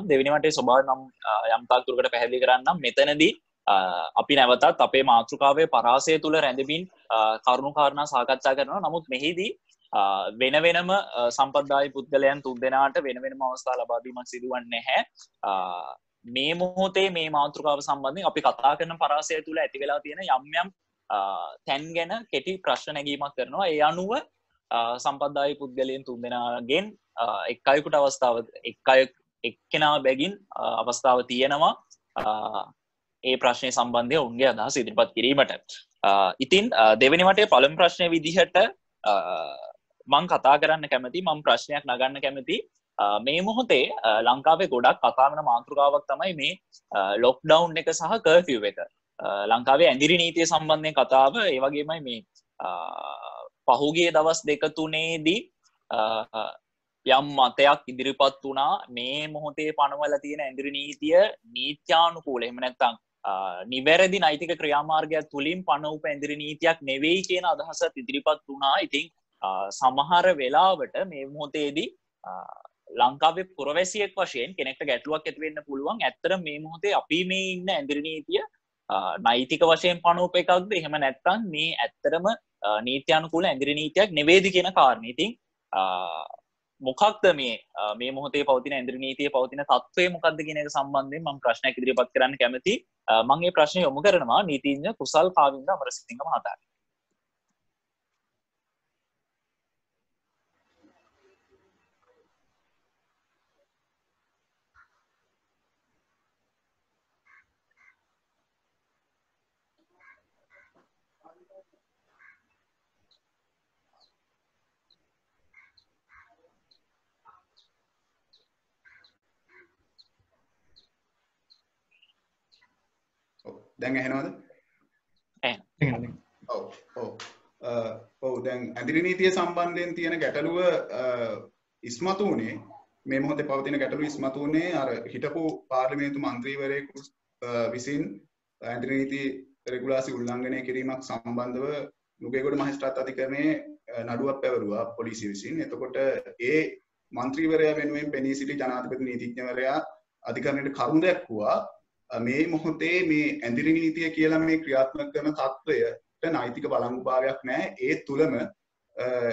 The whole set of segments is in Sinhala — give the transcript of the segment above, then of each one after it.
කරන්නම් දෙවෙනි වටේ ස්වභාවය මම යම් තාක් දුරකට පැහැදිලි කරන්නම් මෙතනදී අපි නැවතත් අපේ මාතෘකාවේ පරාසය තුල රැඳෙමින් කරුණු කාරණා සාකච්ඡා කරනවා. නමුත් මෙහිදී වෙන වෙනම සම්පත්දායි පුද්ගලයන් තුන්දෙනාට වෙන වෙනම අවස්ථා ලබා දීමක් සිදුවන්නේ නැහැ. මේ මොහොතේ මේ මාතෘකාව සම්බන්ධයෙන් අපි කතා කරන පරාසය තුල ඇති වෙලා තියෙන යම් යම් තැන් ගැන කෙටි ප්‍රශ්න නැගීමක් කරනවා. ඒ අනුව සම්පත්දායි පුද්ගලයන් තුන්දෙනාගෙන් එක් අයෙකුට අවස්ථාව එක්කෙනා බැගින් අවස්ථාව තියෙනවා ඒ ප්‍රශ්නය සම්බන්ධය උන්ගේ අදහස් ඉදිරිපත් කිරීමට. ඉතින් දෙවෙනි වටේ පළමු ප්‍රශ්නය විදිහට මම කතා කරන්න කැමති මම ප්‍රශ්නයක් නගන්න කැමති මේ මොහොතේ ලංකාවේ ගොඩක් කතා වෙන මාතෘකාවක් තමයි මේ ලොක්ඩවුන් එක සහ කර්ෆියු එක. ලංකාවේ ඇඳිරි නීතිය සම්බන්ධයෙන් කතාව ඒ වගේමයි මේ පහුගිය දවස් දෙක තුනේදී යම් මතයක් ඉදිරිපත් වුණා මේ මොහොතේ පනවලා තියෙන ඇඳිරි නීතිය නීත්‍යානුකූල එහෙම නැත්නම් නිවැරදි නෛතික ක්‍රියාමාර්ගයක් තුලින් පනවපු ඇඳිරි නීතියක් නෙවෙයි කියන අදහසත් ඉදිරිපත් වුණා. ඉතින් සමහර වෙලාවට මේ මොහොතේදී ලංකාවේ පුරවැසියෙක් වශයෙන් කෙනෙක්ට ගැටලුවක් ඇති වෙන්න පුළුවන්. ඇත්තට මේ මොහොතේ අපි මේ ඉන්න ඇඳිරි නීතිය නෛතික වශයෙන් පනවපු එකක්ද එහෙම නැත්නම් මේ ඇත්තටම නීත්‍යානුකූල ඇඳිරි නීතියක් නෙවෙයිද කියන කාරණේ. ඉතින් මොකක්ද මේ මොහොතේ පවතින ඇඳිරි නීතියේ පවතින තත්ත්වය මොකක්ද කියන එක සම්බන්ධයෙන් මම ප්‍රශ්නයක් ඉදිරිපත් කරන්න කැමතියි. මම මේ ප්‍රශ්නය යොමු කරනවා නීතිඥ කුසල් කාවින්ද අමරසිංහ මහතාට. දැන් ඇහෙනවද? ඔව් දැන් ඇඳිරි නීතිය සම්බන්ධයෙන් තියෙන ගැටලුව ඉස්මතු වුණේ මේ මොහොතේ පවතින ගැටලුව ඉස්මතු වුණේ අර හිටපු පාර්ලිමේන්තු මන්ත්‍රීවරයෙකු විසින් ඇඳිරි නීති රෙගුලාසි උල්ලංඝනය කිරීමක් සම්බන්ධව නුගේගොඩ මහේස්ත්‍රාත් අධිකරණයේ නඩුවක් පැවරුවා පොලිසිය විසින්. එතකොට ඒ මන්ත්‍රීවරයා වෙනුවෙන් පෙනී සිටි ජනාධිපති නීතිඥවරයා අධිකරණයට කරුණු දැක්වුවා මේ මොහොතේ මේ ඇඳිරි නීතිය කියලා මේ ක්‍රියාත්මක කරන තත්ත්වයට නෛතික බලංගුභාවයක් නැහැ. ඒ තුලම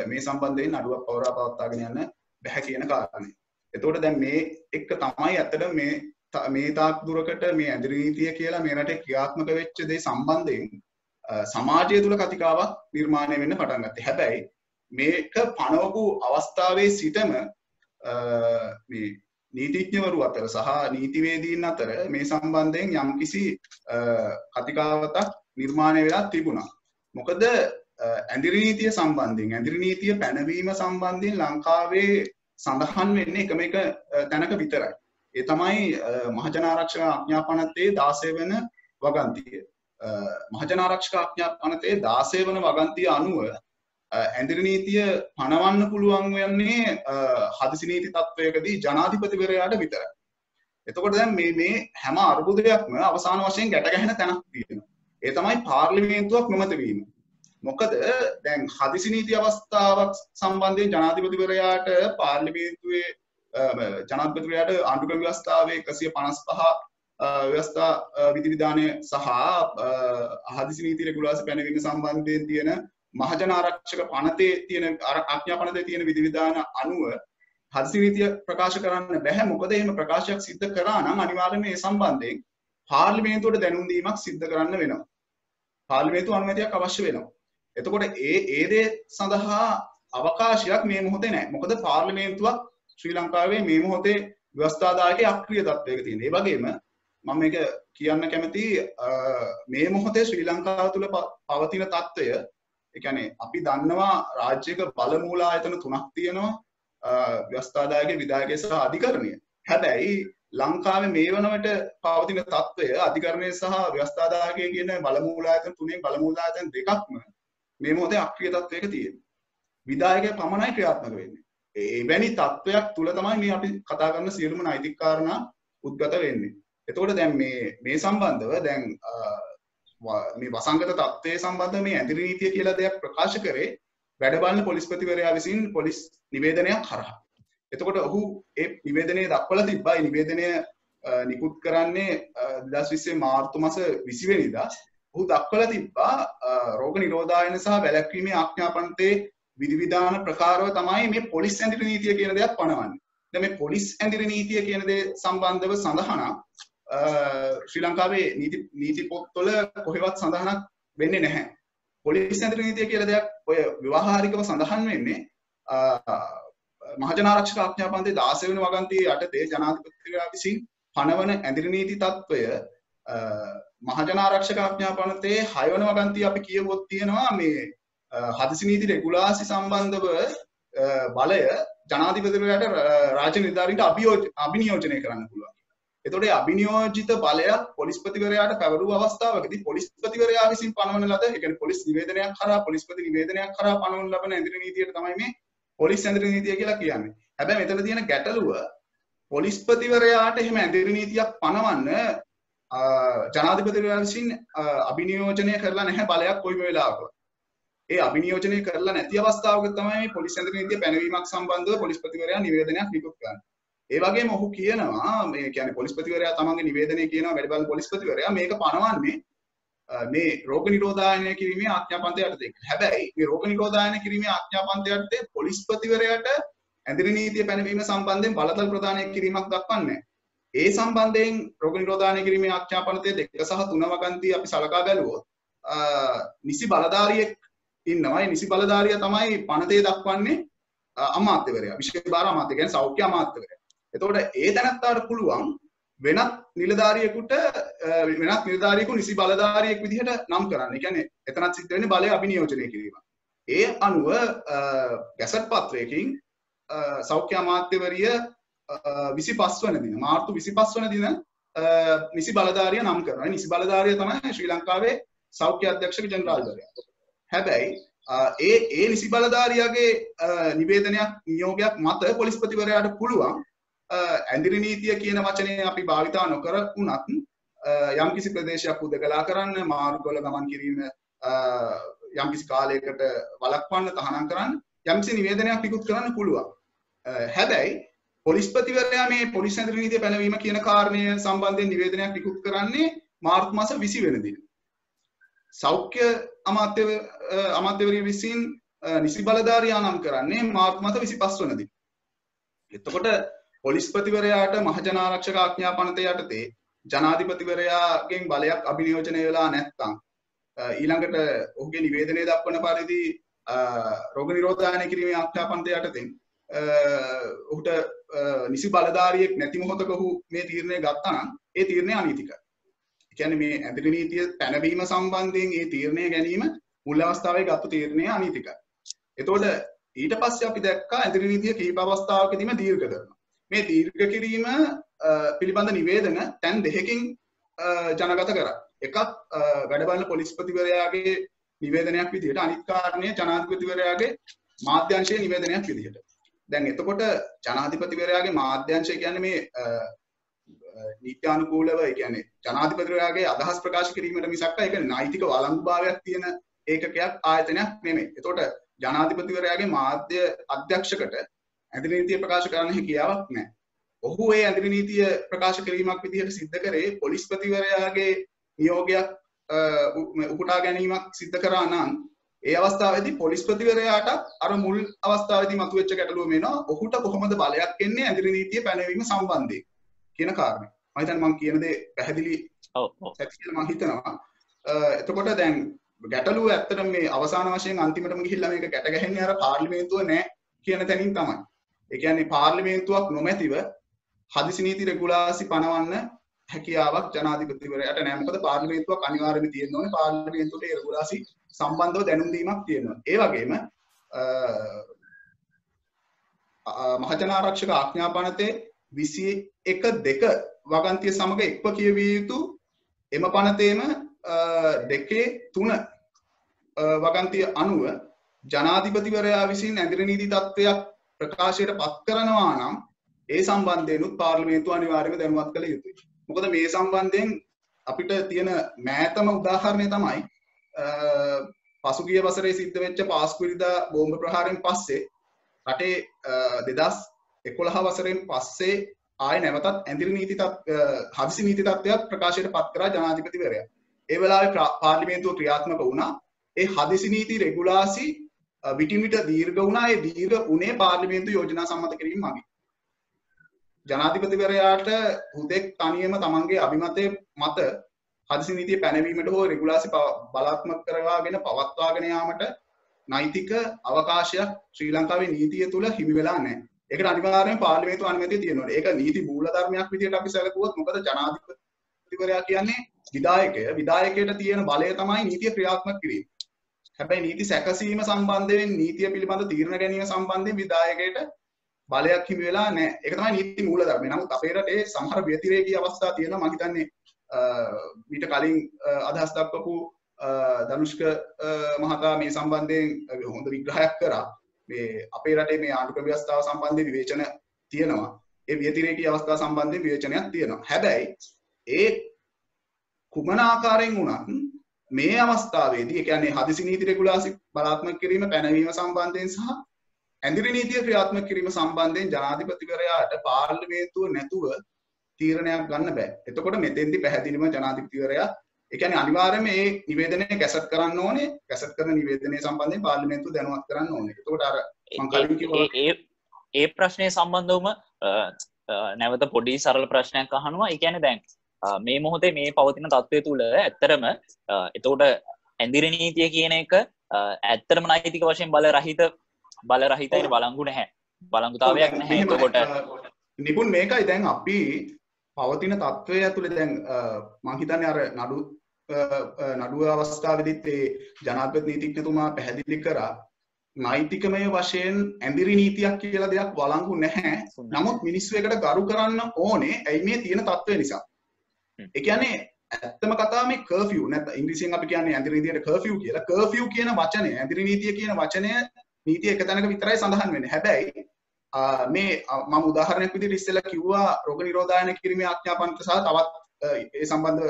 මේ සම්බන්ධයෙන් නඩුවක් පවත්වාගෙන යන්න බැහැ කියන කාරණේ. එතකොට දැන් මේ එක තමයි ඇත්තට මේ තාක් දුරකට මේ ඇඳිරි නීතිය කියලා මේ රටේ ක්‍රියාත්මක වෙච්ච දේ සම්බන්ධයෙන් සමාජය තුල කතිකාවක් නිර්මාණය වෙන්න පටන් ගත්තා. හැබැයි මේක පනවපු අවස්ථාවේ සිටම මේ නීතිඥවරු අතර සහ නීතිවේදීන් අතර මේ සම්බන්ධයෙන් යම්කිසි කතිකාවතක් නිර්මාණය වෙලා තිබුණා. මොකද ඇඳිරි නීතිය සම්බන්ධයෙන් ඇඳිරි නීතිය පැනවීම සම්බන්ධයෙන් ලංකාවේ සඳහන් වෙන්නේ එකම එක තැනක විතරයි. ඒ තමයි මහජන ආරක්ෂක ආඥා පනතේ 16 වන වගන්තිය. මහජන ආරක්ෂක ආඥා පනතේ 16 වන වගන්තිය අනුව ඇඳිරි නීතිය පනවන්න පුළුවන් වෙන්නේ හදිසි නීති තත්වයකදී ජනාධිපතිවරයාට විතරයි. එතකොට දැන් මේ හැම අර්බුදයක්ම අවසාන වශයෙන් ගැට ගැහෙන තැනක් තියෙනවා. ඒ තමයි පාර්ලිමේන්තුවක් නොමත වීම. මොකද දැන් හදිසි නීති අවස්ථාවක් සම්බන්ධයෙන් ජනාධිපතිවරයාට පාර්ලිමේන්තුවේ ජනාධිපතිවරයාට ආණ්ඩුක්‍රම ව්‍යවස්ථාවේ 155 ව්‍යවස්ථා විධිවිධානය සහ හදිසි නීති රෙගුලාසි පැනවීම සම්බන්ධයෙන් තියෙන මහජන ආරක්ෂක පනතේ තියෙන ආඥා පනතේ තියෙන විධිවිධාන අනුව හදිසි නීතිය ප්‍රකාශ කරන්න බැහැ. මොකද එහෙම ප්‍රකාශයක් සිද්ධ කරා නම් අනිවාර්යයෙන්ම මේ සම්බන්ධයෙන් පාර්ලිමේන්තුවට දැනුම් දීමක් සිද්ධ කරන්න වෙනවා. පාර්ලිමේන්තු අනුමැතියක් අවශ්‍ය වෙනවා. එතකොට ඒ දේ සඳහා අවකාශයක් මේ මොහොතේ නැහැ. මොකද පාර්ලිමේන්තුවක් ශ්‍රී ලංකාවේ මේ මොහොතේ ව්‍යවස්ථාදායකයේ අක්‍රිය තත්ත්වයක තියෙනවා. ඒ වගේම මම මේක කියන්න කැමති මේ මොහොතේ ශ්‍රී ලංකාව තුළ පවතින තත්ත්වය ඒ කියන්නේ අපි දන්නවා රාජ්‍යයක බල මූලායතන තුනක් තියෙනවා ව්‍යවස්ථාදායක විධායක සහ අධිකරණය. හැබැයි ලංකාවේ මේ වනවිට පවතින තත්ත්වය අධිකරණය සහ ව්‍යවස්ථාදායකයේ කියන බල මූලායතන තුනෙන් බල මූලායතන දෙකක්ම මේ මොහොතේ අක්‍රිය තත්ත්වයක තියෙනවා. විධායකය පමණයි ක්‍රියාත්මක වෙන්නේ. එවැනි තත්ත්වයක් තුල තමයි මේ අපි කතා කරන සියලුම නෛතික කාරණා උද්ගත වෙන්නේ. එතකොට දැන් මේ සම්බන්ධව දැන් මේ වසංගත තත්ත්වයේ සම්බන්ධව මේ ඇඳිරි නීතිය කියලා දෙයක් ප්‍රකාශ කරේ වැඩ බලන පොලිස්පතිවරයා විසින් පොලිස් නිවේදනයක් හරහා. එතකොට ඔහු ඒ නිවේදනයේ දක්වලා තිබ්බා. ඒ නිවේදනය නිකුත් කරන්නේ 2020 මාර්තු මාස 20 වෙනිදා. ඔහු දක්වලා තිබ්බා රෝග නිරෝධායන සහ වැළැක්වීමේ ආඥාපනතේ විධිවිධාන ප්‍රකාරව තමයි මේ පොලිස් ඇඳිරි නීතිය කියන දෙයක් පනවන්නේ. දැන් මේ පොලිස් ඇඳිරි නීතිය කියන දේ සම්බන්ධව සඳහනක් ශ්‍රී ලංකාවේ නීති පොත්වල කොහෙවත් සඳහනක් වෙන්නේ නැහැ. පොලිස් ඇඳිරි නීතිය කියලා දෙයක් ඔය ව්‍යවහාරිකව සඳහන් වෙන්නේ මහජනාරක්ෂක ආඥාපනතේ 16 වෙනි වගන්තියේ යටතේ ජනාධිපතිතුමා විසින් පනවන ඇඳිරි නීති තත්වය මහජනාරක්ෂක ආඥාපනතේ 6 වෙනි වගන්තිය අපි කියවුවොත් තියෙනවා මේ හදිසි නීති රෙගුලාසි සම්බන්ධව බලය ජනාධිපතිවරයාට රාජ්‍ය නිලධාරීන්ට අභිනියෝජනය කරන්න පුළුවන්. එතකොට අභිනියෝජිත බලයක් පොලිස්පතිවරයාට පැවරූ අවස්ථාවකදී පොලිස්පතිවරයා විසින් පනවන ලද ඒ කියන්නේ පොලිස් නිවේදනයක් කරා පොලිස්පති නිවේදනයක් කරා පනවන ලබන ඇඳිරි නීතියට තමයි මේ පොලිස් ඇඳිරි නීතිය කියලා කියන්නේ. හැබැයි මෙතන තියෙන ගැටලුව පොලිස්පතිවරයාට එහෙම ඇඳිරි නීතියක් පනවන්න ජනාධිපතිවරයා විසින් අභිනියෝජනය කරලා නැහැ බලයක් කොයිම වෙලාවකවත්. ඒ අභිනියෝජනය කරලා නැති අවස්ථාවක තමයි මේ පොලිස් ඇඳිරි නීතිය පැනවීමක් සම්බන්ධව පොලිස්පතිවරයා නිවේදනයක් නිකුත් කරන්නේ. ඒ වගේම ඔහු කියනවා මේ කියන්නේ පොලිස්පතිවරයා තමන්ගේ නිවේදනයේ කියනවා වැඩබල පොලිස්පතිවරයා මේක පනවන්නේ මේ රෝග නිරෝධායනය කිරීමේ ආඥාපනතය යටතේ. හැබැයි මේ රෝග නිරෝධායනය කිරීමේ ආඥාපනතය යටතේ පොලිස්පතිවරයාට ඇඳිරි නීතිය පැනවීම සම්බන්ධයෙන් බලතල ප්‍රදානය කිරීමක් දක්වන්නේ නැහැ. ඒ සම්බන්ධයෙන් රෝග නිරෝධායනය කිරීමේ ආඥාපනතේ 2 සහ 3 වගන්තිය අපි සලකා බැලුවොත් නිසි බලධාරියෙක් ඉන්නවා. ඒ නිසි බලධාරියා තමයි පනතේ දක්වන්නේ අමාත්‍යවරයා. විශේෂ භාර අමාත්‍ය කියන්නේ සෞඛ්‍ය අමාත්‍යවරයා. එතකොට ඒ තැනත්තාට පුළුවන් වෙනත් නිලධාරියෙකුට වෙනත් නිලධාරියෙකු නිසි බලධාරියෙක් විදිහට නම් කරන්න. ඒ කියන්නේ එතනත් සිද්ධ වෙන්නේ බලය අභිනියෝජනය කිරීම. ඒ අනුව ගැසට් පත්‍රයකින් සෞඛ්‍ය අමාත්‍යවරිය 25 වන දින මාර්තු 25 වන දින නිසි බලධාරිය නම් කරනවා. නිසි බලධාරිය තමයි ශ්‍රී ලංකාවේ සෞඛ්‍ය අධ්‍යක්ෂක ජනරාල්වරයා. හැබැයි ඒ නිසි බලධාරියාගේ නිවේදනයක් නියෝගයක් මත පොලිස්පතිවරයාට පුළුවන් ඇඳිරි නීතිය කියන වචනේ අපි භාවිතා නොකර වුණත් යම්කිසි ප්‍රදේශයක් උදකලා කරන්න මාර්ගවල ගමන් කිරීම යම්කිසි කාලයකට වළක්වන්න තහනම් කරන්න යම්කිසි නිවේදනයක් නිකුත් කරන්න පුළුවන්. හැබැයි පොලිස්පතිවරයා මේ පොලිස් ඇඳිරි නීතිය පැනවීම කියන කාරණය සම්බන්ධයෙන් නිවේදනයක් නිකුත් කරන්නේ මාර්තු මාස 20 වෙනි දින. සෞඛ්‍ය අමාත්‍යවරිය විසින් නිසි බලධාරියා නම් කරන්නේ මාර්තු මාස 25 වන දින. එතකොට පොලිස්පතිවරයාට මහජනාරක්ෂක ආඥාපනතය යටතේ ජනාධිපතිවරයාගෙන් බලයක් අභිනියෝජනය වෙලා නැත්නම් ඊළඟට ඔහුගේ නිවේදනයේ දක්වන පරිදි රෝග නිරෝධායනය කිරීමේ ආඥාපනතය යටතේ ඔහුට නිසි බලධාරියෙක් නැති මොහොතක ඔහු මේ තීරණය ගත්තා නම් ඒ තීරණය අනීතිකයි. ඒ කියන්නේ මේ ඇඳිරි නීතිය පැනවීම සම්බන්ධයෙන් ඒ තීරණය ගැනීම මුල් අවස්ථාවේ ගත්ත තීරණය අනීතිකයි. එතකොට ඊට පස්සේ අපි දැක්කා ඇඳිරි නීතිය කීප අවස්ථාවකදීම දීර්ඝ කරනවා. මේ දීර්ඝ කිරීම පිළිබඳ නිවේදන තැන් දෙකකින් ජනගත කරා. එකක් වැඩබලන පොලිස්පතිවරයාගේ නිවේදනයක් විදිහට අනිත් කාරණය ජනාධිපතිවරයාගේ මාධ්‍යංශයේ නිවේදනයක් විදිහට. දැන් එතකොට ජනාධිපතිවරයාගේ මාධ්‍යංශය කියන්නේ මේ නීත්‍යානුකූලව ඒ කියන්නේ ජනාධිපතිවරයාගේ අදහස් ප්‍රකාශ කිරීමට මිසක් ඒක නෛතික වළංගුභාවයක් තියෙන ඒකකයක් ආයතනයක් නෙමෙයි. එතකොට ජනාධිපතිවරයාගේ මාධ්‍ය අධ්‍යක්ෂකට ඇඳිරි නීතිය ප්‍රකාශ කරන්න හැකියාවක් නැහැ. ඔහු ඒ ඇඳිරි නීතිය ප්‍රකාශ කිරීමක් විදිහට සිද්ධ කරේ පොලිස්පතිවරයාගේ නියෝගයක් උපුටා ගැනීමක් සිද්ධ කරා නම් ඒ අවස්ථාවේදී පොලිස්පතිවරයාට අර මුල් අවස්ථාවේදී මතුවෙච්ච ගැටලුව මේනවා ඔහුට කොහොමද බලයක් එන්නේ ඇඳිරි නීතිය පැනවීම සම්බන්ධයෙන් කියන කාරණය. මම හිතන්නේ මම කියන දේ පැහැදිලි ඇති කියලා මම හිතනවා. එතකොට දැන් ගැටලුව ඇත්තටම මේ අවසාන වශයෙන් අන්තිමටම ගිහිල්ලා මේක ගැට ගැහෙන්නේ අර පාර්ලිමේන්තුව නැහැ කියන තැනින් තමයි. ඒ කියන්නේ පාර්ලිමේන්තුවක් නොමැතිව හදිසි නීති රෙගුලාසි පනවන්න හැකියාවක් ජනාධිපතිවරයාට නැහැ. මොකද පාර්ලිමේන්තුවක් අනිවාර්යයෙන්ම තියෙන්න ඕනේ. පාර්ලිමේන්තුවට ඒ රෙගුලාසි සම්බන්ධව දැනුම් දීමක් තියෙනවා. ඒ වගේම මහජනාරක්ෂක ආඥාපනතේ 21.2 වගන්තිය සමග එක්ව කියවිය යුතු එම පනතේම 2.3 වගන්තිය අනුව ජනාධිපතිවරයා විසින් ඇඳිරි නීති තත්ත්වයක් ප්‍රකාශයට පත් කරනවා නම් ඒ සම්බන්ධයෙන්ුත් පාර්ලිමේන්තුව අනිවාර්යයෙන්ම දැනුවත් කළ යුතුයි. මොකද මේ සම්බන්ධයෙන් අපිට තියෙන මෑතම උදාහරණය තමයි පසුගිය වසරේ සිද්ධ වෙච්ච පාස්කුරිදා බෝම්බ ප්‍රහාරයෙන් පස්සේ රටේ 11 වසරෙන් පස්සේ ආය නැවතත් ඇඳිරි නීති හදිසි නීති තත්ත්වයක් ප්‍රකාශයට පත් කරා ජනාධිපතිවරයා. ඒ වෙලාවේ පාර්ලිමේන්තුව ක්‍රියාත්මක වුණා. ඒ හදිසි නීති රෙගුලාසි විටින් විට දීර්ඝ වුණා. ඒ දීර්ඝ උනේ පාර්ලිමේන්තු යෝජනා සම්මත කිරීම මගින්. ජනාධිපතිවරයාට හුදෙක් තනියම තමන්ගේ අභිමතය මත හදිසි නීතිය පැනවීමට හෝ රෙගුලාසි බලාත්මක කරවාගෙන පවත්වාගෙන යාමට නෛතික අවකාශයක් ශ්‍රී ලංකාවේ නීතිය තුල හිමි වෙලා නැහැ. ඒකට අනිවාර්යයෙන් පාර්ලිමේන්තු අනුමැතිය තියෙනවා. ඒක නීති මූලධර්මයක් විදිහට අපි සැලකුවොත් මොකද ජනාධිපතිවරයා කියන්නේ විධායකයට තියෙන බලය තමයි නීතිය ක්‍රියාත්මක කිරීම. හැබැයි නීති සැකසීම සම්බන්ධයෙන් නීතිය පිළිබඳ තීරණ ගැනීම සම්බන්ධයෙන් විධායකයට බලයක් හිමි වෙලා නැහැ. ඒක තමයි නීති මූලධර්මය. නමුත් අපේ රටේ සමහර ව්‍යතිරේකී අවස්ථා තියෙනවා. මම හිතන්නේ ඊට කලින් අදහස් දක්වපු ධනුෂ්ක මහතා මේ සම්බන්ධයෙන් හොඳ විග්‍රහයක් කරා. මේ අපේ රටේ මේ ආණ්ඩුක්‍රම ව්‍යවස්ථාව සම්බන්ධයෙන් විවේචන තියෙනවා. ඒ ව්‍යතිරේකී අවස්ථා සම්බන්ධයෙන් විවේචනයක් තියෙනවා. හැබැයි ඒ කුමන ආකාරයෙන් වුණත් මේ අවස්ථාවේදී ඒ කියන්නේ හදිසි නීති රෙගුලාසි බලාත්මක කිරීම පැනවීම සම්බන්ධයෙන් සහ ඇඳිරි නීතිය ක්‍රියාත්මක කිරීම සම්බන්ධයෙන් ජනාධිපතිවරයාට පාර්ලිමේන්තුව නැතුව තීරණයක් ගන්න බෑ. එතකොට මෙතෙන්දි පැහැදිලිවම ජනාධිපතිවරයා ඒ කියන්නේ අනිවාර්යයෙන්ම මේ නිවේදනය කැසට් කරන්න ඕනේ. කැසට් කරන නිවේදනය සම්බන්ධයෙන් පාර්ලිමේන්තුව දැනුවත් කරන්න ඕනේ. එතකොට අර මම කලින් කිව්වා ඒ ප්‍රශ්නය සම්බන්ධවම නැවත පොඩි සරල ප්‍රශ්නයක් අහනවා. ඒ කියන්නේ දැන් මේ මොහොතේ මේ පවතින තත්ත්වය තුළ ඇත්තටම එතකොට ඇඳිරි නීතිය කියන එක ඇත්තටම නෛතික වශයෙන් බලරහිතයි බලංගු නැහැ. බලංගුතාවයක් නැහැ. එතකොට නිපුන් මේකයි දැන් අපි පවතින තත්ත්වය ඇතුලේ දැන් මම හිතන්නේ අර නඩුව අවස්ථාවේදීත් ඒ ජනාධිපති නීතිඥතුමා පැහැදිලි කරා නෛතිකමය වශයෙන් ඇඳිරි නීතියක් කියලා දෙයක් වළංගු නැහැ. නමුත් මිනිස්සු එකට ගරු කරන්න ඕනේ. ඇයි මේ තියෙන තත්ත්වය නිසා. ඒ කියන්නේ ඇත්තම කතාව මේ කර්ෆියු නැත්නම් ඉංග්‍රීසියෙන් අපි කියන්නේ ඇඳිරි නීතියට කර්ෆියු කියලා. කර්ෆියු කියන වචනය ඇඳිරි නීතිය කියන වචනය නීතිය එක තැනක විතරයි සඳහන් වෙන්නේ. හැබැයි මේ මම උදාහරණයක් විදිහට ඉස්සෙල්ලා කිව්වා රෝග නිරෝධායන කිරීමේ ආඥාපත්‍ර සහ තවත් ඒ සම්බන්ධ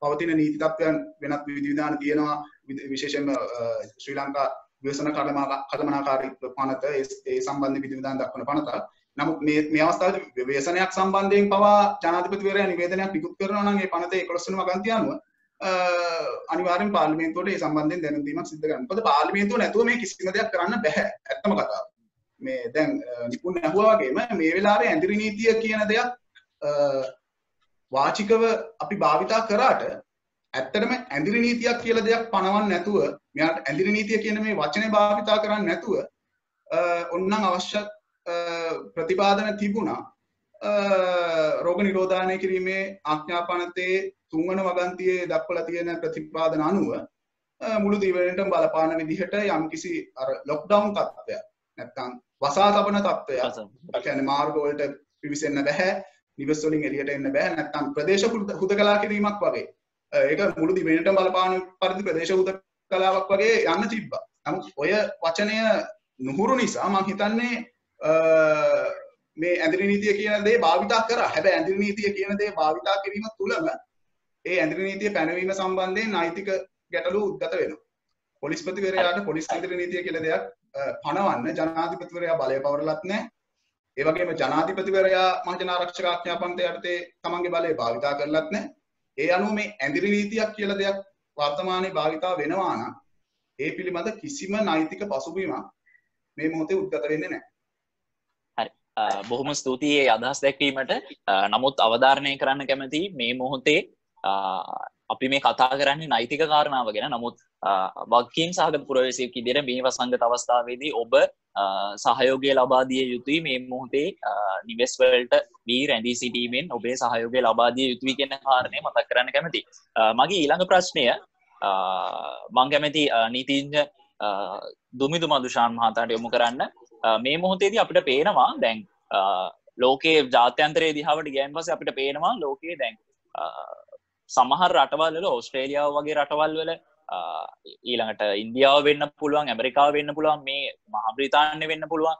පවතින නීති තත්ත්වයන් වෙනත් විධි විධාන තියෙනවා. විශේෂයෙන්ම ශ්‍රී ලංකා ව්‍යසන කළමනාකාරී පනත ඒ සම්බන්ධ විධි විධාන දක්වන පනත. නමුත් මේ අවස්ථාවේ ව්‍යසනයක් සම්බන්ධයෙන් පවා ජනාධිපතිවරයා නිවේදනයක් නිකුත් කරනවා නම් ඒ පනතේ 11 වෙනි වගන්තිය අනුව අනිවාර්යෙන් පාර්ලිමේන්තුවට ඒ සම්බන්ධයෙන් දැනුම් දීමක් සිදු කරන්න. මොකද පාර්ලිමේන්තුව නැතුව මේ කිසිම දෙයක් කරන්න බෑ. ඇත්තම කතාව. මේ දැන් නිපුන් ඇහුවා වගේම මේ වෙලාවේ ඇඳිරි නීතිය කියන දෙයක් වාචිකව අපි භාවිතා කරාට ඇත්තටම ඇඳිරි නීතියක් කියලා දෙයක් පනවන්න නැතුව මෙයාට ඇඳිරි නීතිය කියන මේ වචනේ භාවිතා කරන්නේ නැතුව ඔන්නම් අවශ්‍ය ප්‍රතිපාදන තිබුණා රෝග නිරෝධායනය කිරීමේ ආඥාපනතේ 3 වන වගන්තියේ දක්වලා තියෙන ප්‍රතිපාදන අනුව මුළු දිවයිනටම බලපාන විදිහට යම්කිසි අර ලොක්ඩවුන් තත්ත්වයක් නැත්නම් වසා තබන තත්ත්වයක්. ඒ කියන්නේ මාර්ග වලට පිවිසෙන්න බෑ, නිවස් වලින් එළියට එන්න බෑ, නැත්නම් ප්‍රදේශ හුදකලා කිරීමක් වගේ. ඒක මුළු දිවයිනටම බලපාන පරිදි ප්‍රදේශ හුදකලාවක් වගේ යන්න තිබ්බා. නමුත් ඔය වචනය නුහුරු නිසා මම හිතන්නේ මේ ඇඳිරි නීතිය කියන දේ භාවිතා කරා. හැබැයි ඇඳිරි නීතිය කියන දේ භාවිතා කිරීම තුළම ඒ ඇඳිරි නීතිය පැනවීම සම්බන්ධයෙන් නෛතික ගැටලු උද්ගත වෙනවා. පොලිස්පතිවරයාට පොලිස් ඇඳිරි නීතිය කියලා දෙයක් පනවන්න ජනාධිපතිවරයා බලය පවරලත් නැහැ. ඒ වගේම ජනාධිපතිවරයා මහජන ආරක්ෂක ආඥාපනත යටතේ තමන්ගේ බලය භාවිතා කරලත් නැහැ. ඒ අනුව මේ ඇඳිරි නීතියක් කියලා දෙයක් වර්තමානයේ භාවිතා වෙනවා නම් ඒ පිළිබඳ කිසිම නෛතික පසුබිමක් මේ මොහොතේ උද්ගත වෙන්නේ නැහැ. බොහොම ස්තුතියි අදහස් දැක්වීමට. නමුත් අවධාරණය කරන්න කැමති මේ මොහොතේ අපි මේ කතා කරන්නේ නෛතික කාරණාව ගැන. නමුත් වගකීම් සහගත පුරවැසියෙක් විදිහට මේ වසංගත අවස්ථාවේදී ඔබ සහයෝගය ලබා දිය යුතුයි. මේ මොහොතේ නිවෙස් වලට වී රැඳී සිටීමෙන් ඔබේ සහයෝගය ලබා දිය යුතුයි කියන කාරණය මතක් කරන්න කැමතියි. මගේ ඊළඟ ප්‍රශ්නය මම කැමති නීතිඥ දුමිදු මදුෂාන් මහතාට යොමු කරන්න. මේ මොහොතේදී අපිට පේනවා දැන් ලෝකයේ ජාත්‍යන්තරයේ දිහාවට ගියන් පස්සේ අපිට පේනවා ලෝකයේ දැන් සමහර රටවල් වල ඕස්ට්‍රේලියාව වගේ රටවල් වල ඊළඟට ඉන්දියාව වෙන්න පුළුවන්, ඇමරිකාව වෙන්න පුළුවන්, මේ මහා බ්‍රිතාන්‍ය වෙන්න පුළුවන්.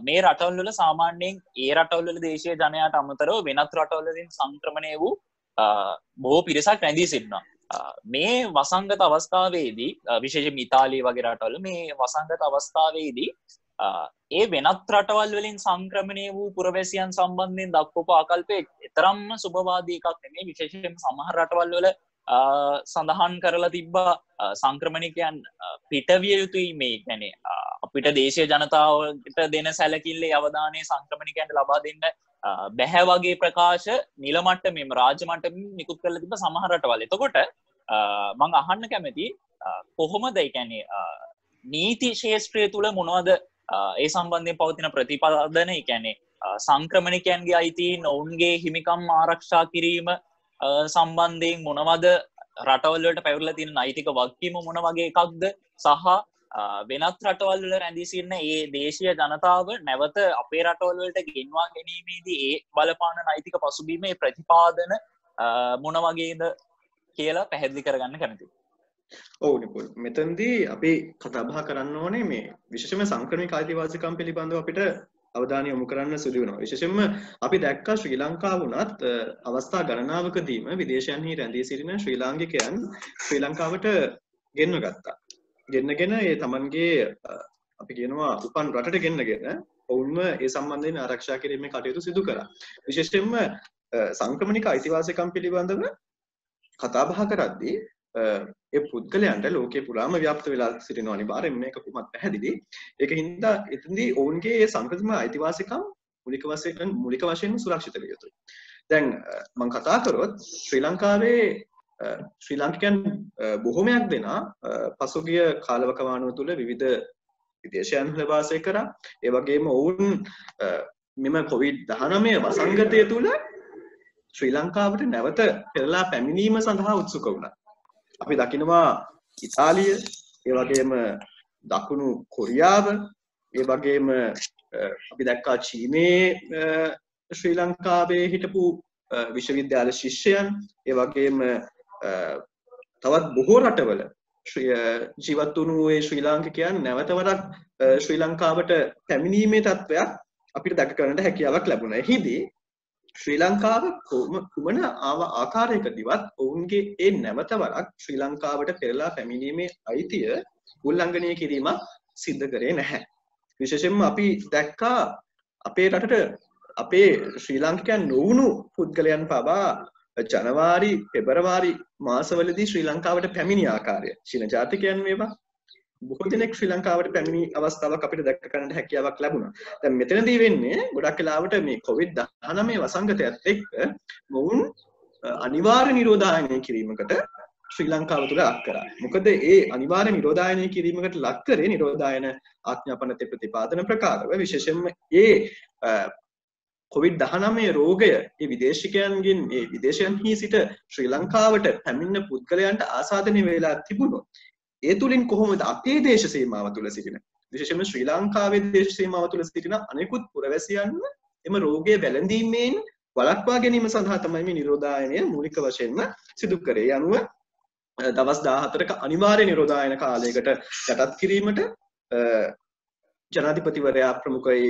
මේ රටවල් වල සාමාන්‍යයෙන් ඒ රටවල් වල දේශීය ජනයාට අමතරව වෙනත් රටවල් වලින් සංක්‍රමණය වූ බොහෝ පිරිසක් රැඳී සිටිනවා. මේ වසංගත අවස්ථාවේදී විශේෂයෙන්ම ඉතාලිය වගේ රටවල මේ වසංගත අවස්ථාවේදී ඒ වෙනත් රටවල් වලින් සංක්‍රමණය වූ පුරවැසියන් සම්බන්ධයෙන් දක්වපු ආකල්පය තරම්ම සුබවාදී එකක් නෙමෙයි. විශේෂයෙන්ම සමහර රටවල් වල සඳහන් කරලා තිබ්බා සංක්‍රමණිකයන් පිටවිය යුතුයි මේ කියන්නේ අපිට දේශීය ජනතාවට දෙන සැලකිල්ලේ අවධානය සංක්‍රමණිකයන්ට ලබා දෙන්න බැහැ වගේ ප්‍රකාශ නිල මට්ටමේම රාජ්‍ය මට්ටමින් නිකුත් කරලා තිබ්බ සමහර රටවල්. එතකොට මම අහන්න කැමති කොහොමද ඒ කියන්නේ නීති ශාස්ත්‍රය තුල මොනවද ඒ සම්බන්ධයෙන් පවතින ප්‍රතිපාදන? ඒ කියන්නේ සංක්‍රමණිකයන්ගේ අයිතීන් ඔවුන්ගේ හිමිකම් ආරක්ෂා කිරීම සම්බන්ධයෙන් මොනවද රටවල් වලට පැවරලා තියෙන නෛතික වගකීම මොන වගේ එකක්ද? සහ වෙනත් රටවල් වල රැඳී සිටින ඒ දේශීය ජනතාව නැවත අපේ රටවල් වලට ගෙන්වා ගැනීමේදී ඒ බලපාන නෛතික පසුබිම මේ ප්‍රතිපාදන මොන වගේද කියලා පැහැදිලි කරගන්න කැමතියි. ඔව් නිපුල්. මෙතනදී අපි කතා බහ කරන්න ඕනේ මේ විශේෂයෙන්ම සංක්‍රමණික අයිතිවාසිකම් පිළිබඳව අපිට අවධානය යොමු කරන්න සිදු වෙනවා. විශේෂයෙන්ම අපි දැක්කා ශ්‍රී ලංකාව වුණත් අවස්ථා ගණනාවකදීම විදේශයන්හි රැඳී සිටින ශ්‍රී ලාංකිකයන් ශ්‍රී ලංකාවට ගෙන්ව ගත්තා. ගෙන්නගෙන ඒ තමන්ගේ අපි කියනවා උපන් රටට ගෙන්නගෙන ඔවුන්ව ඒ සම්බන්ධයෙන් ආරක්ෂා කිරීමේ කටයුතු සිදු කළා. විශේෂයෙන්ම සංක්‍රමණික අයිතිවාසිකම් පිළිබඳව කතා බහ කරද්දී ඒ පුද්ගලයන්ට ලෝකේ පුරාම ව්‍යාප්ත වෙලා සිටිනවා අනිවාර්යෙන් මේක කොහොමත් පැහැදිලි. ඒක හින්දා එතෙන්දී ඔවුන්ගේ ඒ සංක්‍රමණික අයිතිවාසිකම් මූලික වශයෙන්ම සුරක්ෂිත විය යුතුයි. දැන් මම කතා කරොත් ශ්‍රී ලංකාවේ ශ්‍රී ලාංකිකයන් බොහෝමයක් දෙනා පසුගිය කාලවකවානුව තුළ විවිධ විදේශයන් වල වාසය කරා. ඒ වගේම ඔවුන් මෙම COVID-19 වසංගතය තුළ ශ්‍රී ලංකාවට නැවත පෙරලා පැමිණීම සඳහා උත්සුක වුණා. අපි දකිනවා ඉතාලිය, ඒ වගේම දකුණු කොරියාව, ඒ වගේම අපි දැක්කා චීනයේ ශ්‍රී ලංකාවේ හිටපු විශ්වවිද්‍යාල ශිෂ්‍යයන්, ඒ වගේම තවත් බොහෝ රටවල ජීවත් වුණු ඒ ශ්‍රී ලාංකිකයන් නැවත වරක් ශ්‍රී ලංකාවට පැමිණීමේ තත්ත්වයක් අපිට දැක ගන්නට හැකියාවක් ලැබුණා. එහිදී ශ්‍රී ලංකාව කුමන ආකාරයකදීවත් ඔවුන්ගේ ඒ නැවත වරක් ශ්‍රී ලංකාවට පෙරලා පැමිණීමේ අයිතිය උල්ලංඝනය කිරීමක් සිද්ධ කරේ නැහැ. විශේෂයෙන්ම අපි දැක්කා අපේ රටට අපේ ශ්‍රී ලාංකිකයන් නොවුණු පුද්ගලයන් පවා ජනවාරි පෙබරවාරි මාසවලදී ශ්‍රී ලංකාවට පැමිණි ආකාරය. චීන ජාතිකයන් මේවා බොහෝ දෙනෙක් ශ්‍රී ලංකාවට පැමිණි අවස්ථාවක් අපිට දැක ගන්නට හැකියාවක් ලැබුණා. දැන් මෙතනදී වෙන්නේ ගොඩක් වෙලාවට මේ COVID-19 වසංගතයත් එක්ක මොවුන් අනිවාර්ය නිරෝධායනය කිරීමකට ශ්‍රී ලංකාව තුළ ලක් කරා. මොකද ඒ අනිවාර්ය නිරෝධායනය කිරීමකට ලක් කරේ නිරෝධායන ආඥාපනතේ ප්‍රතිපාදන ප්‍රකාරව. විශේෂයෙන්ම ඒ COVID-19 රෝගය ඒ විදේශිකයන්ගෙන් ඒ විදේශයන්හි සිට ශ්‍රී ලංකාවට පැමිණෙන පුද්ගලයන්ට ආසාදනය වෙලා තිබුණොත් ඒ තුලින් කොහොමද අපේ දේශ සීමාව තුළ සිටින විශේෂයෙන්ම ශ්‍රී ලංකාවේ දේශ සීමාව තුළ සිටින අනෙකුත් පුරවැසියන් එම රෝගය වැළඳීමෙන් වළක්වා ගැනීම සඳහා තමයි මේ නිරෝධායනය මූලික වශයෙන්ම සිදු කරේ. යනුව දවස් 14ක අනිවාර්ය නිරෝධායන කාලයකට යටත් කිරීමට ජනාධිපතිවරයා ප්‍රමුඛයි